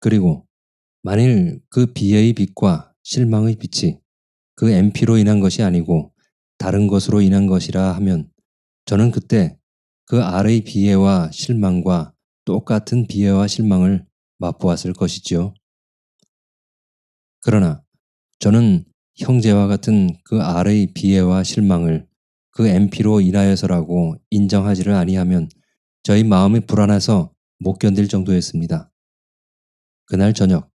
Speaker 1: 그리고 만일 그 비애의 빛과 실망의 빛이 그 MP로 인한 것이 아니고 다른 것으로 인한 것이라 하면 저는 그때 그 알의 비애와 실망과 똑같은 비애와 실망을 맛보았을 것이지요. 그러나 저는 형제와 같은 그 알의 비애와 실망을 그 MP로 인하여서라고 인정하지를 아니하면 저희 마음이 불안해서 못 견딜 정도였습니다. 그날 저녁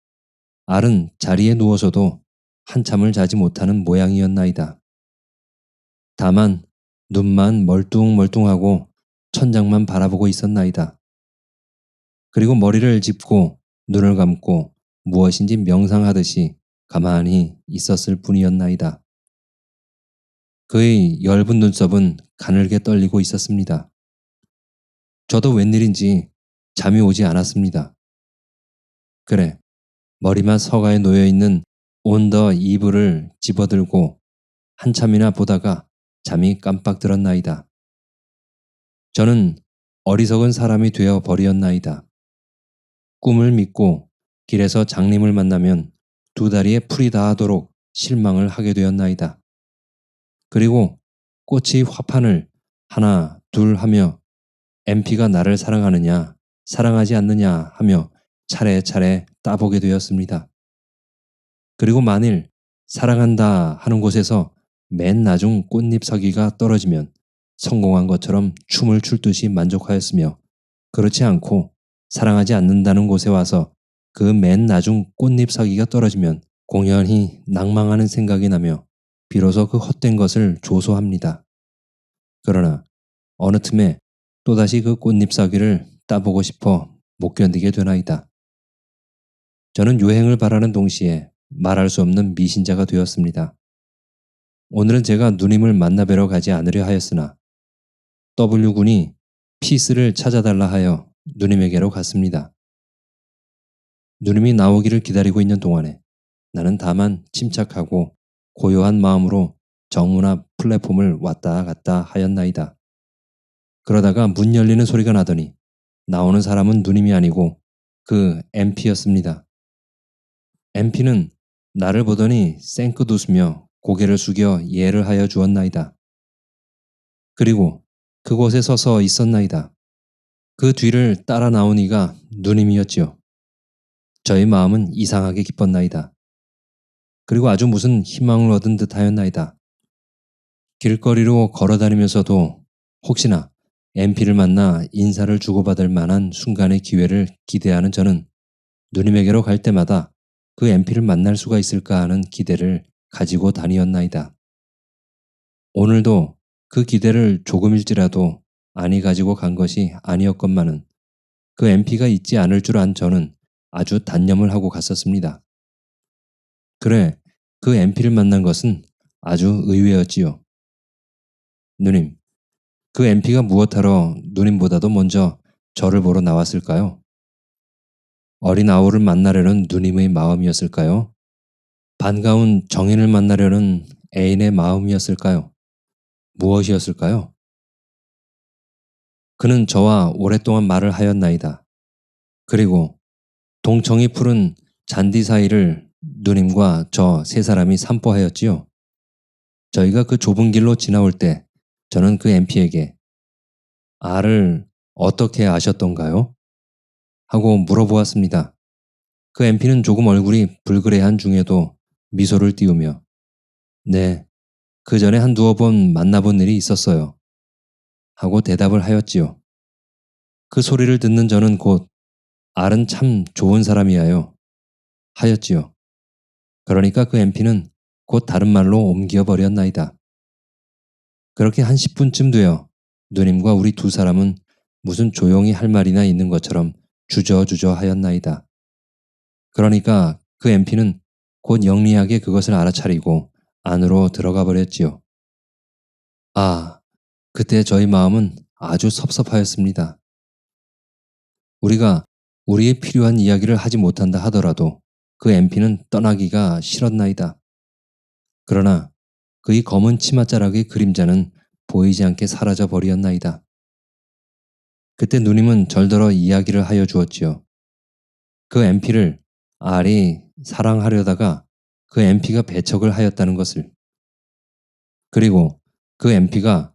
Speaker 1: 알은 자리에 누워서도 한참을 자지 못하는 모양이었나이다. 다만 눈만 멀뚱멀뚱하고 천장만 바라보고 있었나이다. 그리고 머리를 짚고 눈을 감고 무엇인지 명상하듯이 가만히 있었을 뿐이었나이다. 그의 엷은 눈썹은 가늘게 떨리고 있었습니다. 저도 웬일인지 잠이 오지 않았습니다. 그래, 머리만 서가에 놓여있는 온 더 이불을 집어들고 한참이나 보다가 잠이 깜빡 들었나이다. 저는 어리석은 사람이 되어 버리었나이다. 꿈을 믿고 길에서 장님을 만나면 두 다리에 풀이 닿도록 실망을 하게 되었나이다. 그리고 꽃의 화판을 하나 둘 하며 MP가 나를 사랑하느냐 사랑하지 않느냐 하며 차례차례 따보게 되었습니다. 그리고 만일 사랑한다 하는 곳에서 맨 나중 꽃잎 서기가 떨어지면 성공한 것처럼 춤을 출 듯이 만족하였으며 그렇지 않고 사랑하지 않는다는 곳에 와서 그 맨 나중 꽃잎 서기가 떨어지면 공연히 낭망하는 생각이 나며 비로소 그 헛된 것을 조소합니다. 그러나 어느 틈에 또다시 그 꽃잎 서기를 따보고 싶어 못 견디게 되나이다. 저는 유행을 바라는 동시에 말할 수 없는 미신자가 되었습니다. 오늘은 제가 누님을 만나뵈러 가지 않으려 하였으나 W군이 피스를 찾아달라 하여 누님에게로 갔습니다. 누님이 나오기를 기다리고 있는 동안에 나는 다만 침착하고 고요한 마음으로 정문 앞 플랫폼을 왔다 갔다 하였나이다. 그러다가 문 열리는 소리가 나더니 나오는 사람은 누님이 아니고 그 MP였습니다. MP는 나를 보더니 쌩긋 웃으며 고개를 숙여 예를 하여 주었나이다. 그리고 그곳에 서서 있었나이다. 그 뒤를 따라 나온 이가 누님이었지요. 저의 마음은 이상하게 기뻤나이다. 그리고 아주 무슨 희망을 얻은 듯 하였나이다. 길거리로 걸어다니면서도 혹시나 MP를 만나 인사를 주고받을 만한 순간의 기회를 기대하는 저는 누님에게로 갈 때마다 그 MP를 만날 수가 있을까 하는 기대를 가지고 다니었나이다. 오늘도 그 기대를 조금일지라도 아니 가지고 간 것이 아니었건만은 그 MP가 있지 않을 줄 안 저는 아주 단념을 하고 갔었습니다. 그래, 그 MP를 만난 것은 아주 의외였지요. 누님, 그 MP가 무엇하러 누님보다도 먼저 저를 보러 나왔을까요? 어린 아우를 만나려는 누님의 마음이었을까요? 반가운 정인을 만나려는 애인의 마음이었을까요? 무엇이었을까요? 그는 저와 오랫동안 말을 하였나이다. 그리고 동청이 푸른 잔디 사이를 누님과 저 세 사람이 산보하였지요. 저희가 그 좁은 길로 지나올 때 저는 그 MP에게 알을 어떻게 아셨던가요? 하고 물어보았습니다. 그 MP는 조금 얼굴이 불그레한 중에도 미소를 띄우며 네, 그 전에 한 두어 번 만나본 일이 있었어요. 하고 대답을 하였지요. 그 소리를 듣는 저는 곧 알은 참 좋은 사람이야요. 하였지요. 그러니까 그 MP는 곧 다른 말로 옮겨버렸나이다. 그렇게 한 10분쯤 되어 누님과 우리 두 사람은 무슨 조용히 할 말이나 있는 것처럼 주저주저 하였나이다. 그러니까 그 MP는 곧 영리하게 그것을 알아차리고 안으로 들어가 버렸지요. 아, 그때 저희 마음은 아주 섭섭하였습니다. 우리가 우리의 필요한 이야기를 하지 못한다 하더라도 그 MP는 떠나기가 싫었나이다. 그러나 그의 검은 치맛자락의 그림자는 보이지 않게 사라져 버렸나이다. 그때 누님은 절더러 이야기를 하여 주었지요. 그 MP를 알이 사랑하려다가 그 MP가 배척을 하였다는 것을. 그리고 그 MP가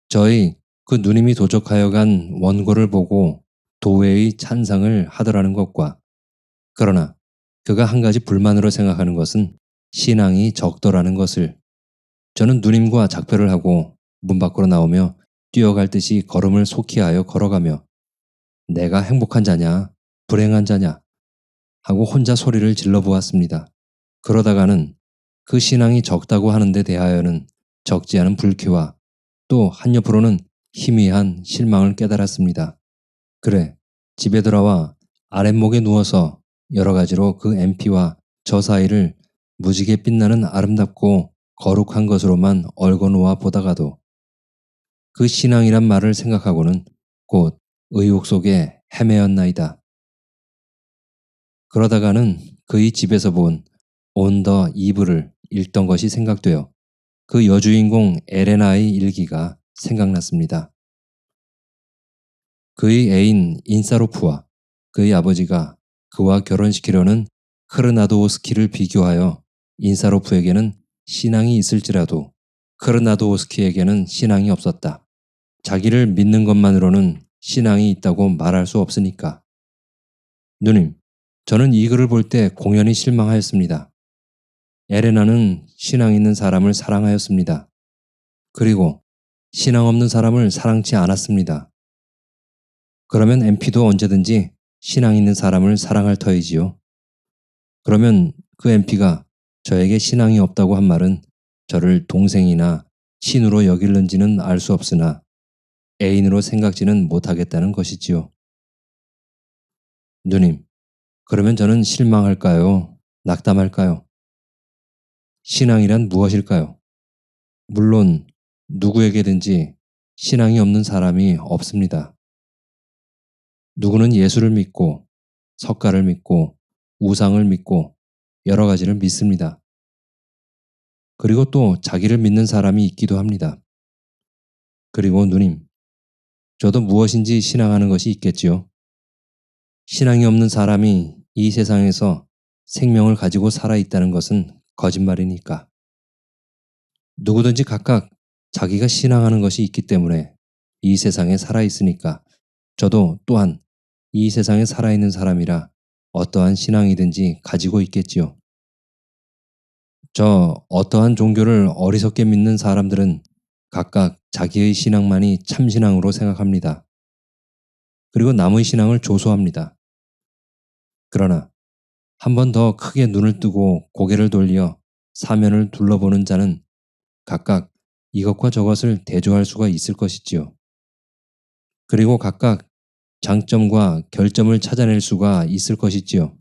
Speaker 1: 저희 그 누님이 도적하여 간 원고를 보고 도회의 찬상을 하더라는 것과 그러나 그가 한 가지 불만으로 생각하는 것은 신앙이 적더라는 것을. 저는 누님과 작별을 하고 문 밖으로 나오며 뛰어갈 듯이 걸음을 속히하여 걸어가며 내가 행복한 자냐 불행한 자냐 하고 혼자 소리를 질러 보았습니다. 그러다가는 그 신앙이 적다고 하는 데 대하여는 적지 않은 불쾌와 또 한옆으로는 희미한 실망을 깨달았습니다. 그래, 집에 돌아와 아랫목에 누워서 여러 가지로 그 MP와 저 사이를 무지개 빛나는 아름답고 거룩한 것으로만 얽어 놓아 보다가도 그 신앙이란 말을 생각하고는 곧 의욕 속에 헤매었나이다. 그러다가는 그의 집에서 본 온 더 이브를 읽던 것이 생각되어 그 여주인공 에레나의 일기가 생각났습니다. 그의 애인 인사로프와 그의 아버지가 그와 결혼시키려는 크르나도오스키를 비교하여 인사로프에게는 신앙이 있을지라도 크르나도오스키에게는 신앙이 없었다. 자기를 믿는 것만으로는 신앙이 있다고 말할 수 없으니까. 누님, 저는 이 글을 볼 때 공연히 실망하였습니다. 에레나는 신앙 있는 사람을 사랑하였습니다. 그리고 신앙 없는 사람을 사랑치 않았습니다. 그러면 MP도 언제든지 신앙 있는 사람을 사랑할 터이지요. 그러면 그 MP가 저에게 신앙이 없다고 한 말은 저를 동생이나 친으로 여길는지는 알 수 없으나 애인으로 생각지는 못하겠다는 것이지요. 누님, 그러면 저는 실망할까요? 낙담할까요? 신앙이란 무엇일까요? 물론 누구에게든지 신앙이 없는 사람이 없습니다. 누구는 예수를 믿고 석가를 믿고 우상을 믿고 여러 가지를 믿습니다. 그리고 또 자기를 믿는 사람이 있기도 합니다. 그리고 누님, 저도 무엇인지 신앙하는 것이 있겠지요. 신앙이 없는 사람이 이 세상에서 생명을 가지고 살아있다는 것은 거짓말이니까. 누구든지 각각 자기가 신앙하는 것이 있기 때문에 이 세상에 살아있으니까 저도 또한 이 세상에 살아있는 사람이라 어떠한 신앙이든지 가지고 있겠지요. 저 어떠한 종교를 어리석게 믿는 사람들은 각각 자기의 신앙만이 참신앙으로 생각합니다. 그리고 남의 신앙을 조소합니다. 그러나 한 번 더 크게 눈을 뜨고 고개를 돌려 사면을 둘러보는 자는 각각 이것과 저것을 대조할 수가 있을 것이지요. 그리고 각각 장점과 결점을 찾아낼 수가 있을 것이지요.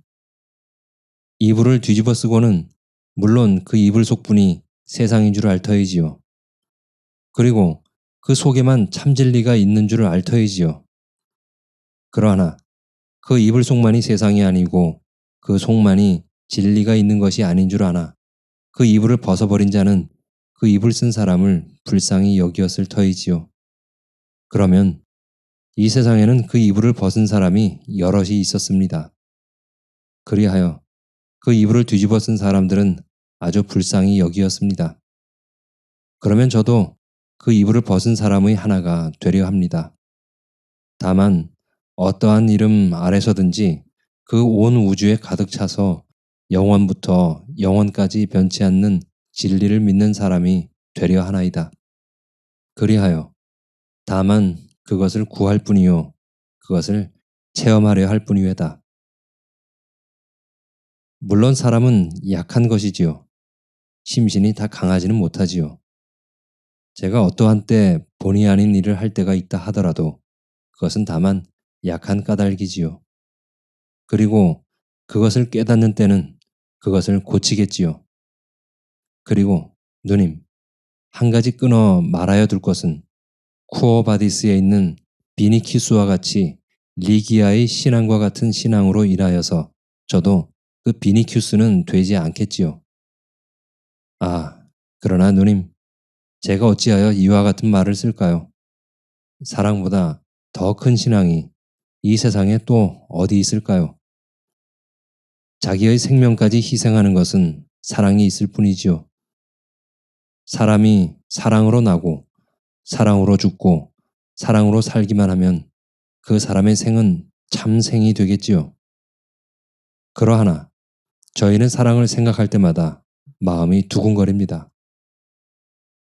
Speaker 1: 이불을 뒤집어 쓰고는 물론 그 이불 속분이 세상인 줄 알 터이지요. 그리고 그 속에만 참 진리가 있는 줄 알 터이지요. 그러하나 그 이불 속만이 세상이 아니고 그 속만이 진리가 있는 것이 아닌 줄 아나 그 이불을 벗어버린 자는 그 이불 쓴 사람을 불쌍히 여기었을 터이지요. 그러면 이 세상에는 그 이불을 벗은 사람이 여럿이 있었습니다. 그리하여 그 이불을 뒤집어 쓴 사람들은 아주 불쌍히 여기었습니다. 그러면 저도 그 이불을 벗은 사람의 하나가 되려 합니다. 다만 어떠한 이름 아래서든지 그 온 우주에 가득 차서 영원부터 영원까지 변치 않는 진리를 믿는 사람이 되려 하나이다. 그리하여 다만 그것을 구할 뿐이요 그것을 체험하려 할 뿐이외다. 물론 사람은 약한 것이지요. 심신이 다 강하지는 못하지요. 제가 어떠한 때 본의 아닌 일을 할 때가 있다 하더라도 그것은 다만 약한 까닭이지요. 그리고 그것을 깨닫는 때는 그것을 고치겠지요. 그리고 누님, 한 가지 끊어 말하여 둘 것은 쿠어바디스에 있는 비니키스와 같이 리기아의 신앙과 같은 신앙으로 일하여서 저도 그 비니큐스는 되지 않겠지요. 아, 그러나 누님, 제가 어찌하여 이와 같은 말을 쓸까요? 사랑보다 더 큰 신앙이 이 세상에 또 어디 있을까요? 자기의 생명까지 희생하는 것은 사랑이 있을 뿐이지요. 사람이 사랑으로 나고 사랑으로 죽고 사랑으로 살기만 하면 그 사람의 생은 참 생이 되겠지요. 그러하나 저희는 사랑을 생각할 때마다 마음이 두근거립니다.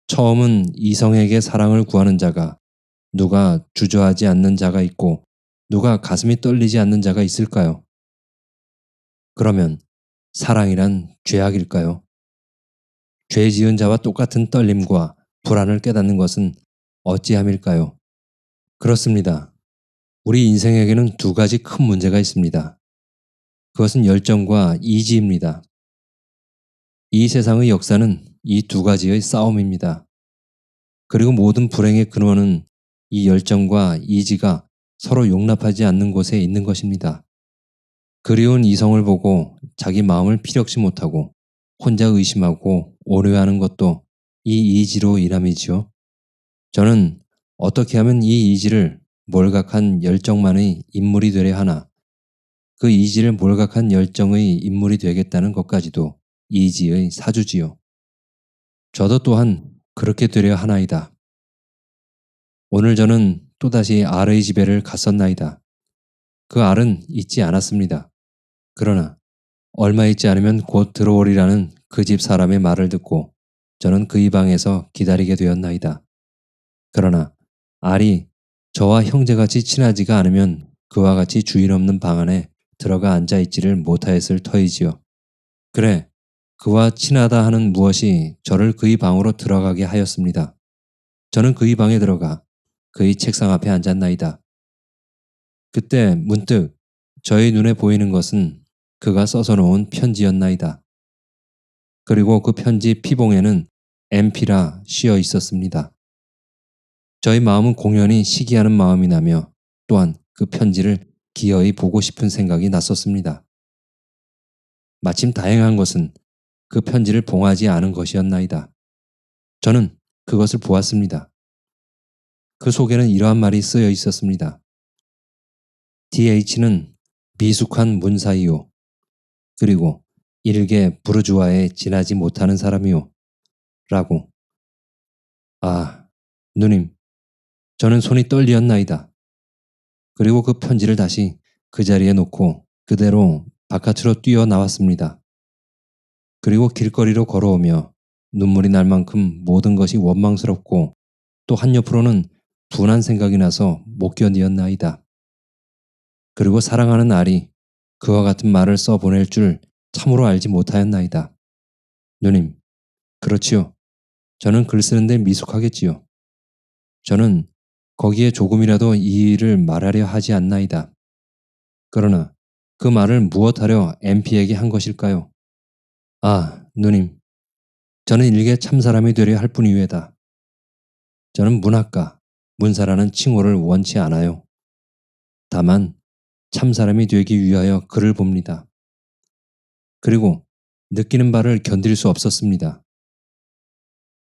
Speaker 1: 처음은 이성에게 사랑을 구하는 자가 누가 주저하지 않는 자가 있고 누가 가슴이 떨리지 않는 자가 있을까요? 그러면 사랑이란 죄악일까요? 죄 지은 자와 똑같은 떨림과 불안을 깨닫는 것은 어찌함일까요? 그렇습니다. 우리 인생에게는 두 가지 큰 문제가 있습니다. 그것은 열정과 이지입니다. 이 세상의 역사는 이 두 가지의 싸움입니다. 그리고 모든 불행의 근원은 이 열정과 이지가 서로 용납하지 않는 곳에 있는 것입니다. 그리운 이성을 보고 자기 마음을 피력시 못하고 혼자 의심하고 오류하는 것도 이 이지로 인함이지요. 저는 어떻게 하면 이 이지를 몰각한 열정만의 인물이 되려 하나 그 이지를 몰각한 열정의 인물이 되겠다는 것까지도 이지의 사주지요. 저도 또한 그렇게 되려 하나이다. 오늘 저는 또다시 알의 집에를 갔었나이다. 그 알은 잊지 않았습니다. 그러나 얼마 있지 않으면 곧 들어오리라는 그 집 사람의 말을 듣고 저는 그의 방에서 기다리게 되었나이다. 그러나 알이 저와 형제같이 친하지가 않으면 그와 같이 주인 없는 방 안에 들어가 앉아있지를 못하였을 터이지요. 그래, 그와 친하다 하는 무엇이 저를 그의 방으로 들어가게 하였습니다. 저는 그의 방에 들어가 그의 책상 앞에 앉았나이다. 그때 문득 저의 눈에 보이는 것은 그가 써서 놓은 편지였나이다. 그리고 그 편지 피봉에는 MP라 씌어 있었습니다. 저희 마음은 공연히 시기하는 마음이 나며 또한 그 편지를 기어이 보고 싶은 생각이 났었습니다. 마침 다행한 것은 그 편지를 봉하지 않은 것이었나이다. 저는 그것을 보았습니다. 그 속에는 이러한 말이 쓰여 있었습니다. DH는 미숙한 문사이요. 그리고 일개 부르주아에 지나지 못하는 사람이요. 라고. 아, 누님, 저는 손이 떨리었나이다. 그리고 그 편지를 다시 그 자리에 놓고 그대로 바깥으로 뛰어나왔습니다. 그리고 길거리로 걸어오며 눈물이 날 만큼 모든 것이 원망스럽고 또 한옆으로는 둔한 생각이 나서 못 견디었나이다. 그리고 사랑하는 알이 그와 같은 말을 써보낼 줄 참으로 알지 못하였나이다. 누님, 그렇지요. 저는 글 쓰는데 미숙하겠지요. 저는 거기에 조금이라도 이 일을 말하려 하지 않나이다. 그러나 그 말을 무엇하려 MP에게 한 것일까요? 아, 누님, 저는 일개 참사람이 되려 할 뿐이외다. 저는 문학가, 문사라는 칭호를 원치 않아요. 다만 참사람이 되기 위하여 글을 봅니다. 그리고 느끼는 바를 견딜 수 없었습니다.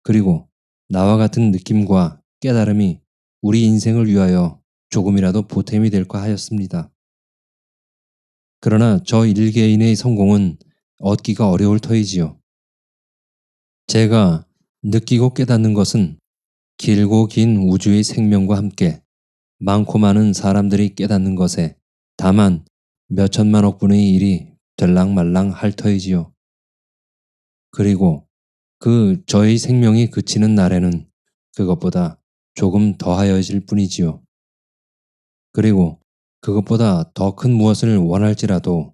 Speaker 1: 그리고 나와 같은 느낌과 깨달음이 우리 인생을 위하여 조금이라도 보탬이 될까 하였습니다. 그러나 저 일개인의 성공은 얻기가 어려울 터이지요. 제가 느끼고 깨닫는 것은 길고 긴 우주의 생명과 함께 많고 많은 사람들이 깨닫는 것에 다만 몇천만억 분의 일이 될랑말랑 할 터이지요. 그리고 그 저의 생명이 그치는 날에는 그것보다 조금 더하여질 뿐이지요. 그리고 그것보다 더 큰 무엇을 원할지라도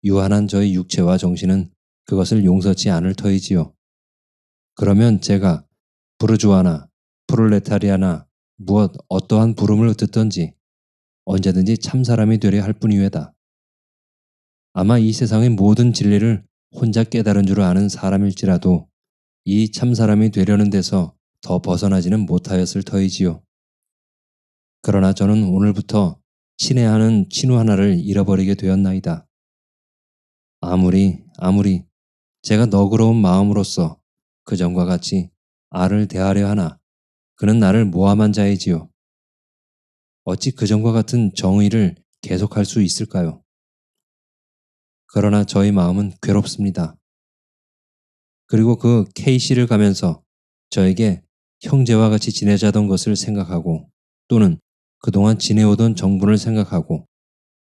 Speaker 1: 유한한 저의 육체와 정신은 그것을 용서치 않을 터이지요. 그러면 제가 부르주아나 프롤레타리아나 무엇 어떠한 부름을 듣든지 언제든지 참사람이 되려 할 뿐이외다. 아마 이 세상의 모든 진리를 혼자 깨달은 줄 아는 사람일지라도 이 참사람이 되려는 데서 더 벗어나지는 못하였을 터이지요. 그러나 저는 오늘부터 친애하는 친구 하나를 잃어버리게 되었나이다. 아무리 제가 너그러운 마음으로써 그전과 같이 알을 대하려 하나 그는 나를 모함한 자이지요. 어찌 그전과 같은 정의를 계속할 수 있을까요? 그러나 저희 마음은 괴롭습니다. 그리고 그 K씨를 가면서 저에게 형제와 같이 지내자던 것을 생각하고 또는 그동안 지내오던 정분을 생각하고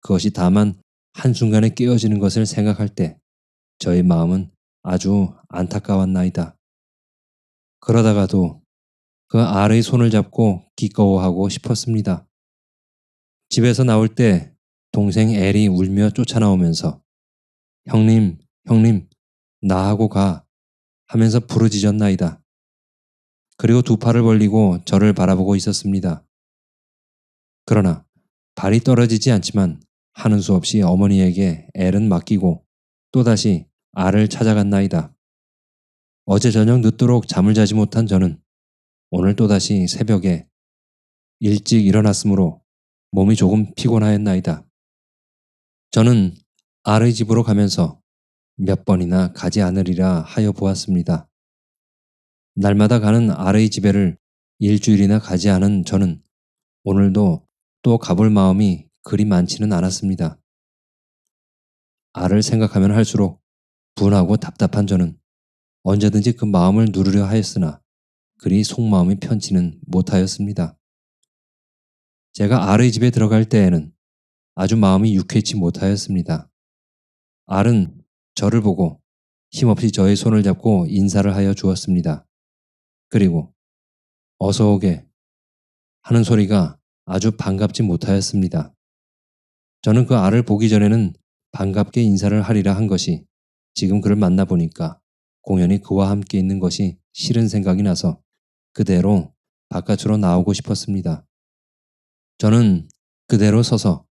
Speaker 1: 그것이 다만 한순간에 깨어지는 것을 생각할 때 저희 마음은 아주 안타까웠나이다. 그러다가도 그 알의 손을 잡고 기꺼워하고 싶었습니다. 집에서 나올 때 동생 엘이 울며 쫓아나오면서 형님, 형님, 나하고 가 하면서 부르짖었나이다. 그리고 두 팔을 벌리고 저를 바라보고 있었습니다. 그러나 발이 떨어지지 않지만 하는 수 없이 어머니에게 엘은 맡기고 또다시 알을 찾아갔나이다. 어제 저녁 늦도록 잠을 자지 못한 저는 오늘 또다시 새벽에 일찍 일어났으므로 몸이 조금 피곤하였나이다. 저는 알의 집으로 가면서 몇 번이나 가지 않으리라 하여 보았습니다. 날마다 가는 알의 집에를 일주일이나 가지 않은 저는 오늘도 또 가볼 마음이 그리 많지는 않았습니다. 알을 생각하면 할수록 분하고 답답한 저는 언제든지 그 마음을 누르려 하였으나 그리 속마음이 편치는 못하였습니다. 제가 알의 집에 들어갈 때에는 아주 마음이 유쾌치 못하였습니다. 알은 저를 보고 힘없이 저의 손을 잡고 인사를 하여 주었습니다. 그리고 어서 오게 하는 소리가 아주 반갑지 못하였습니다. 저는 그 알을 보기 전에는 반갑게 인사를 하리라 한 것이 지금 그를 만나보니까 공연히 그와 함께 있는 것이 싫은 생각이 나서 그대로 바깥으로 나오고 싶었습니다. 저는 그대로 서서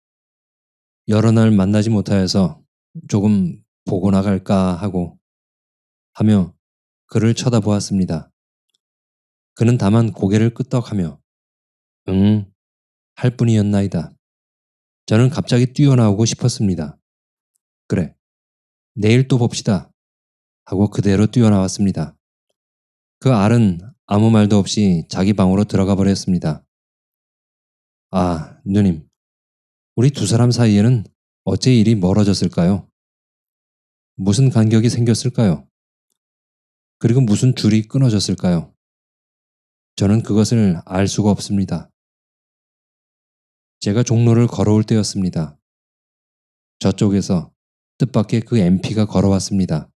Speaker 1: 여러 날 만나지 못하여서 조금 보고 나갈까 하며 그를 쳐다보았습니다. 그는 다만 고개를 끄덕하며 응, 할 뿐이었나이다. 저는 갑자기 뛰어나오고 싶었습니다. 그래, 내일 또 봅시다. 하고 그대로 뛰어나왔습니다. 그 알은 아무 말도 없이 자기 방으로 들어가 버렸습니다. 아, 누님, 우리 두 사람 사이에는 어째 일이 멀어졌을까요? 무슨 간격이 생겼을까요? 그리고 무슨 줄이 끊어졌을까요? 저는 그것을 알 수가 없습니다. 제가 종로를 걸어올 때였습니다. 저쪽에서 뜻밖의 그 MP가 걸어왔습니다.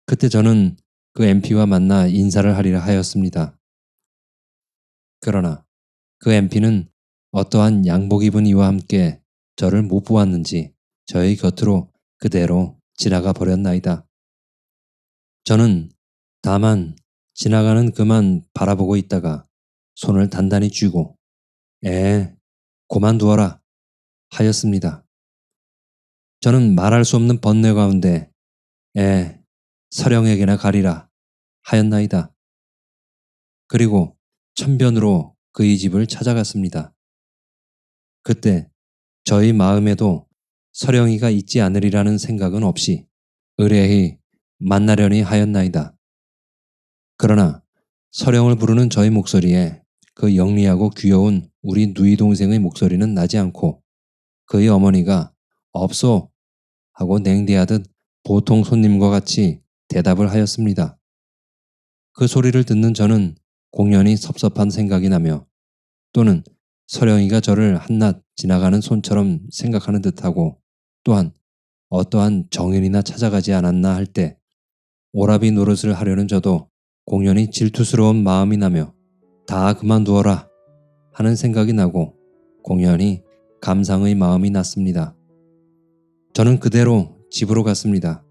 Speaker 1: 그때 저는 그 MP와 만나 인사를 하리라 하였습니다. 그러나 그 MP는 어떠한 양복 입은 이와 함께 저를 못 보았는지 저의 곁으로 그대로 지나가 버렸나이다. 저는 다만 지나가는 그만 바라보고 있다가 손을 단단히 쥐고 고만두어라 하였습니다. 저는 말할 수 없는 번뇌 가운데 서령에게나 가리라 하였나이다. 그리고 천변으로 그의 집을 찾아갔습니다. 그때 저희 마음에도 서령이가 있지 않으리라는 생각은 없이 의뢰히 만나려니 하였나이다. 그러나 서령을 부르는 저의 목소리에 그 영리하고 귀여운 우리 누이 동생의 목소리는 나지 않고 그의 어머니가 없소 하고 냉대하듯 보통 손님과 같이 대답을 하였습니다. 그 소리를 듣는 저는 공연히 섭섭한 생각이 나며 또는 서령이가 저를 한낱 지나가는 손처럼 생각하는 듯하고 또한 어떠한 정인이나 찾아가지 않았나 할 때 오라비 노릇을 하려는 저도 공연히 질투스러운 마음이 나며 다 그만두어라 하는 생각이 나고 공연히 감상의 마음이 났습니다. 저는 그대로 집으로 갔습니다.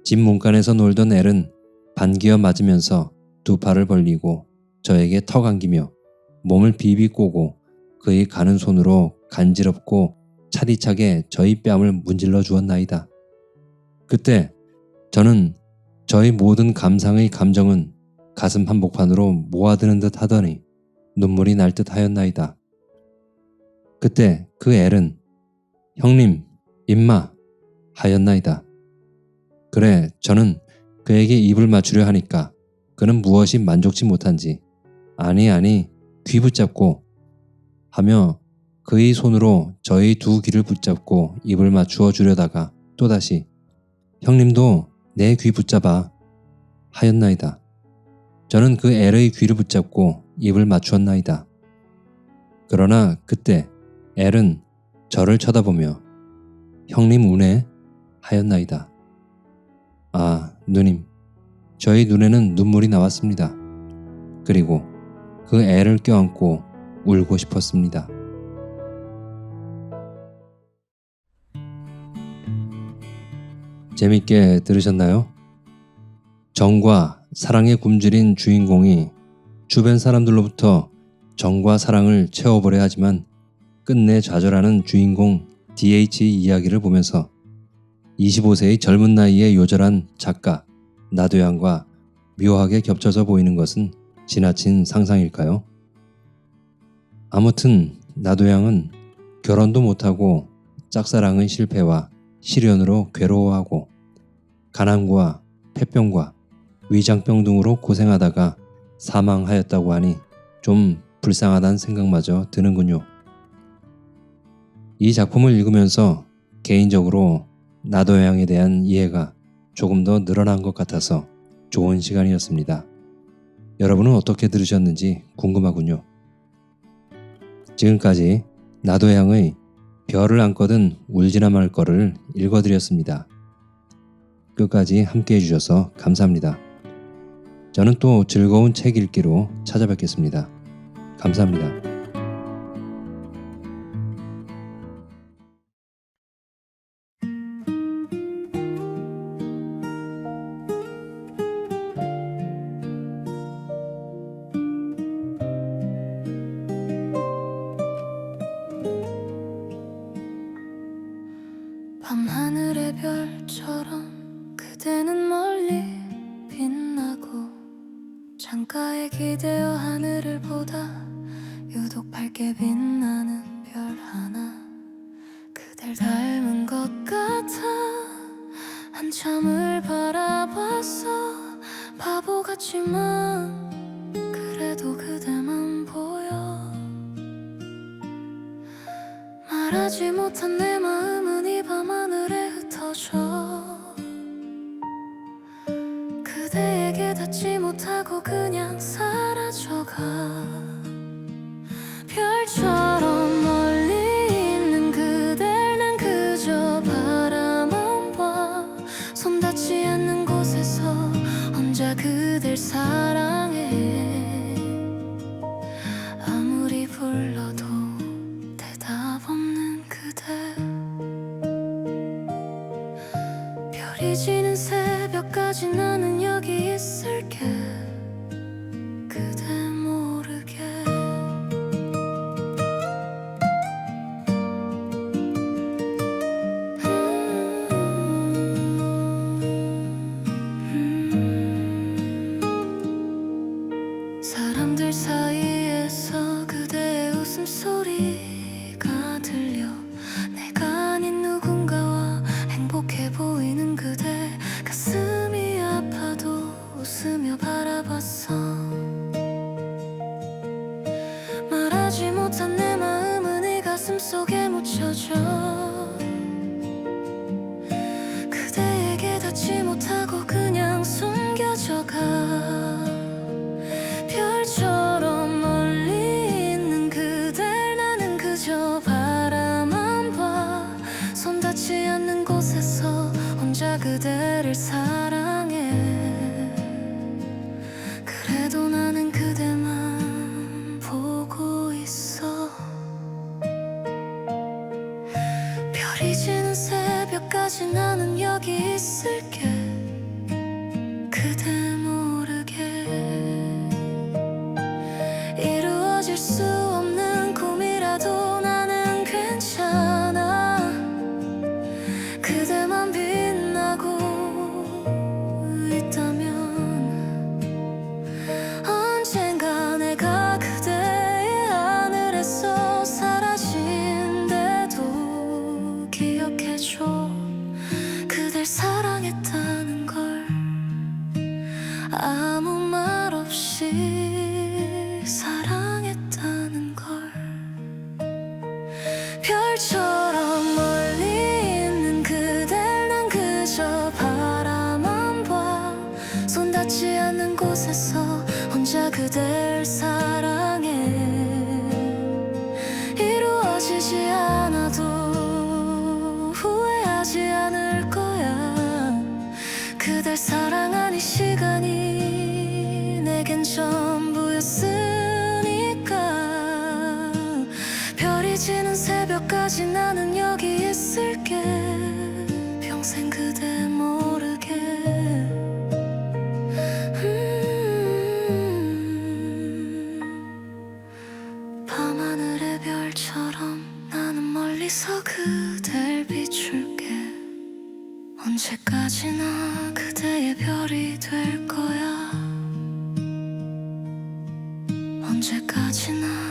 Speaker 1: 집 문간에서 놀던 엘은 반기어 맞으면서 두 팔을 벌리고 저에게 턱 안기며 몸을 비비 꼬고 그의 가는 손으로 간지럽고 차디차게 저희 뺨을 문질러 주었나이다. 그때 저는 저의 모든 감상의 감정은 가슴 한복판으로 모아드는 듯 하더니 눈물이 날 듯 하였나이다. 그때 그 엘은 형님, 임마 하였나이다. 그래 저는 그에게 입을 맞추려 하니까 그는 무엇이 만족치 못한지 아니 귀 붙잡고 하며 그의 손으로 저의 두 귀를 붙잡고 입을 맞추어 주려다가 또다시 형님도 내 귀 붙잡아 하였나이다. 저는 그 엘의 귀를 붙잡고 입을 맞추었나이다. 그러나 그때 엘은 저를 쳐다보며 형님 우네 하였나이다. 아 누님, 저희 눈에는 눈물이 나왔습니다. 그리고 그 애를 껴안고 울고 싶었습니다. 재밌게 들으셨나요? 정과 사랑에 굶주린 주인공이 주변 사람들로부터 정과 사랑을 채워보려 하지만 끝내 좌절하는 주인공 DH 이야기를 보면서 25세의 젊은 나이에 요절한 작가 나도양과 묘하게 겹쳐져 보이는 것은 지나친 상상일까요? 아무튼 나도양은 결혼도 못하고 짝사랑의 실패와 시련으로 괴로워하고 가난과 폐병과 위장병 등으로 고생하다가 사망하였다고 하니 좀 불쌍하다는 생각마저 드는군요. 이 작품을 읽으면서 개인적으로 나도양에 대한 이해가 조금 더 늘어난 것 같아서 좋은 시간이었습니다. 여러분은 어떻게 들으셨는지 궁금하군요. 지금까지 나도양의 별을 안거든 울지나 말 거를 읽어드렸습니다. 끝까지 함께 해주셔서 감사합니다. 저는 또 즐거운 책 읽기로 찾아뵙겠습니다. 감사합니다.
Speaker 2: 밤하늘의 별처럼 그대는 멀리 빛나고 창가에 기대어 하늘을 보다 유독 밝게 빛나는 별 하나 그댈 닮은 것 같아 한참을 바라봤어 바보 같지만 그래도 그대만 보여 말하지 못한 내 마음은 이 밤하늘에 흩어져 그대에게 닿지 못하고 그냥 사라져가 별처럼 멀리 있는 그댈 난 그저 바라만 봐 손 닿지 않는 곳에서 혼자 그댈 사랑해 아무리 불러도 대답 없는 그대 별이 지는 새벽까지 나는 여기 있을게 그대 모르게 사람들 사이에서 그대의 웃음소리가 들려 내가 아닌 누군가와 행복해 보이는 그대 가슴이 아파도 웃으며 바라봤어 말하지 못한 내 마음은 이 가슴 속에 묻혀져 그대에게 별처럼 멀리 있는 그댈 나는 그저 바라만 봐. 손 닿지 않는 곳에서 혼자 그대를 사랑해. 그래도 나는 그대만 보고 있어. 별이 지는 새벽까지 나는 여기 있을게. 그대 모르게. 이루어질 수 없는 꿈이라도 나는 괜찮아. 그대만 빛나고 있다면 언젠가 내가 그대의 하늘에서 사라진대도 기억해줘. 그댈 사랑했다는 걸 아무 말 없이 사랑했다는 걸. 별처럼 멀리 있는 그댈 난 그저 바라만 봐. 손 닿지 않는 곳에서 혼자 그댈 사랑해. 이루어지지 않아도 후회하지 않을 거야. 그댈 사랑한 이 시간이 내겐 전부였으니까. 별이 지는 새벽까지 나는 여기 있을게. 평생 그대 모르게. 밤하늘의 별처럼 나는 멀리서 그댈 비출게. 언제까지나 그대의 별이 될 거야. 언제까지나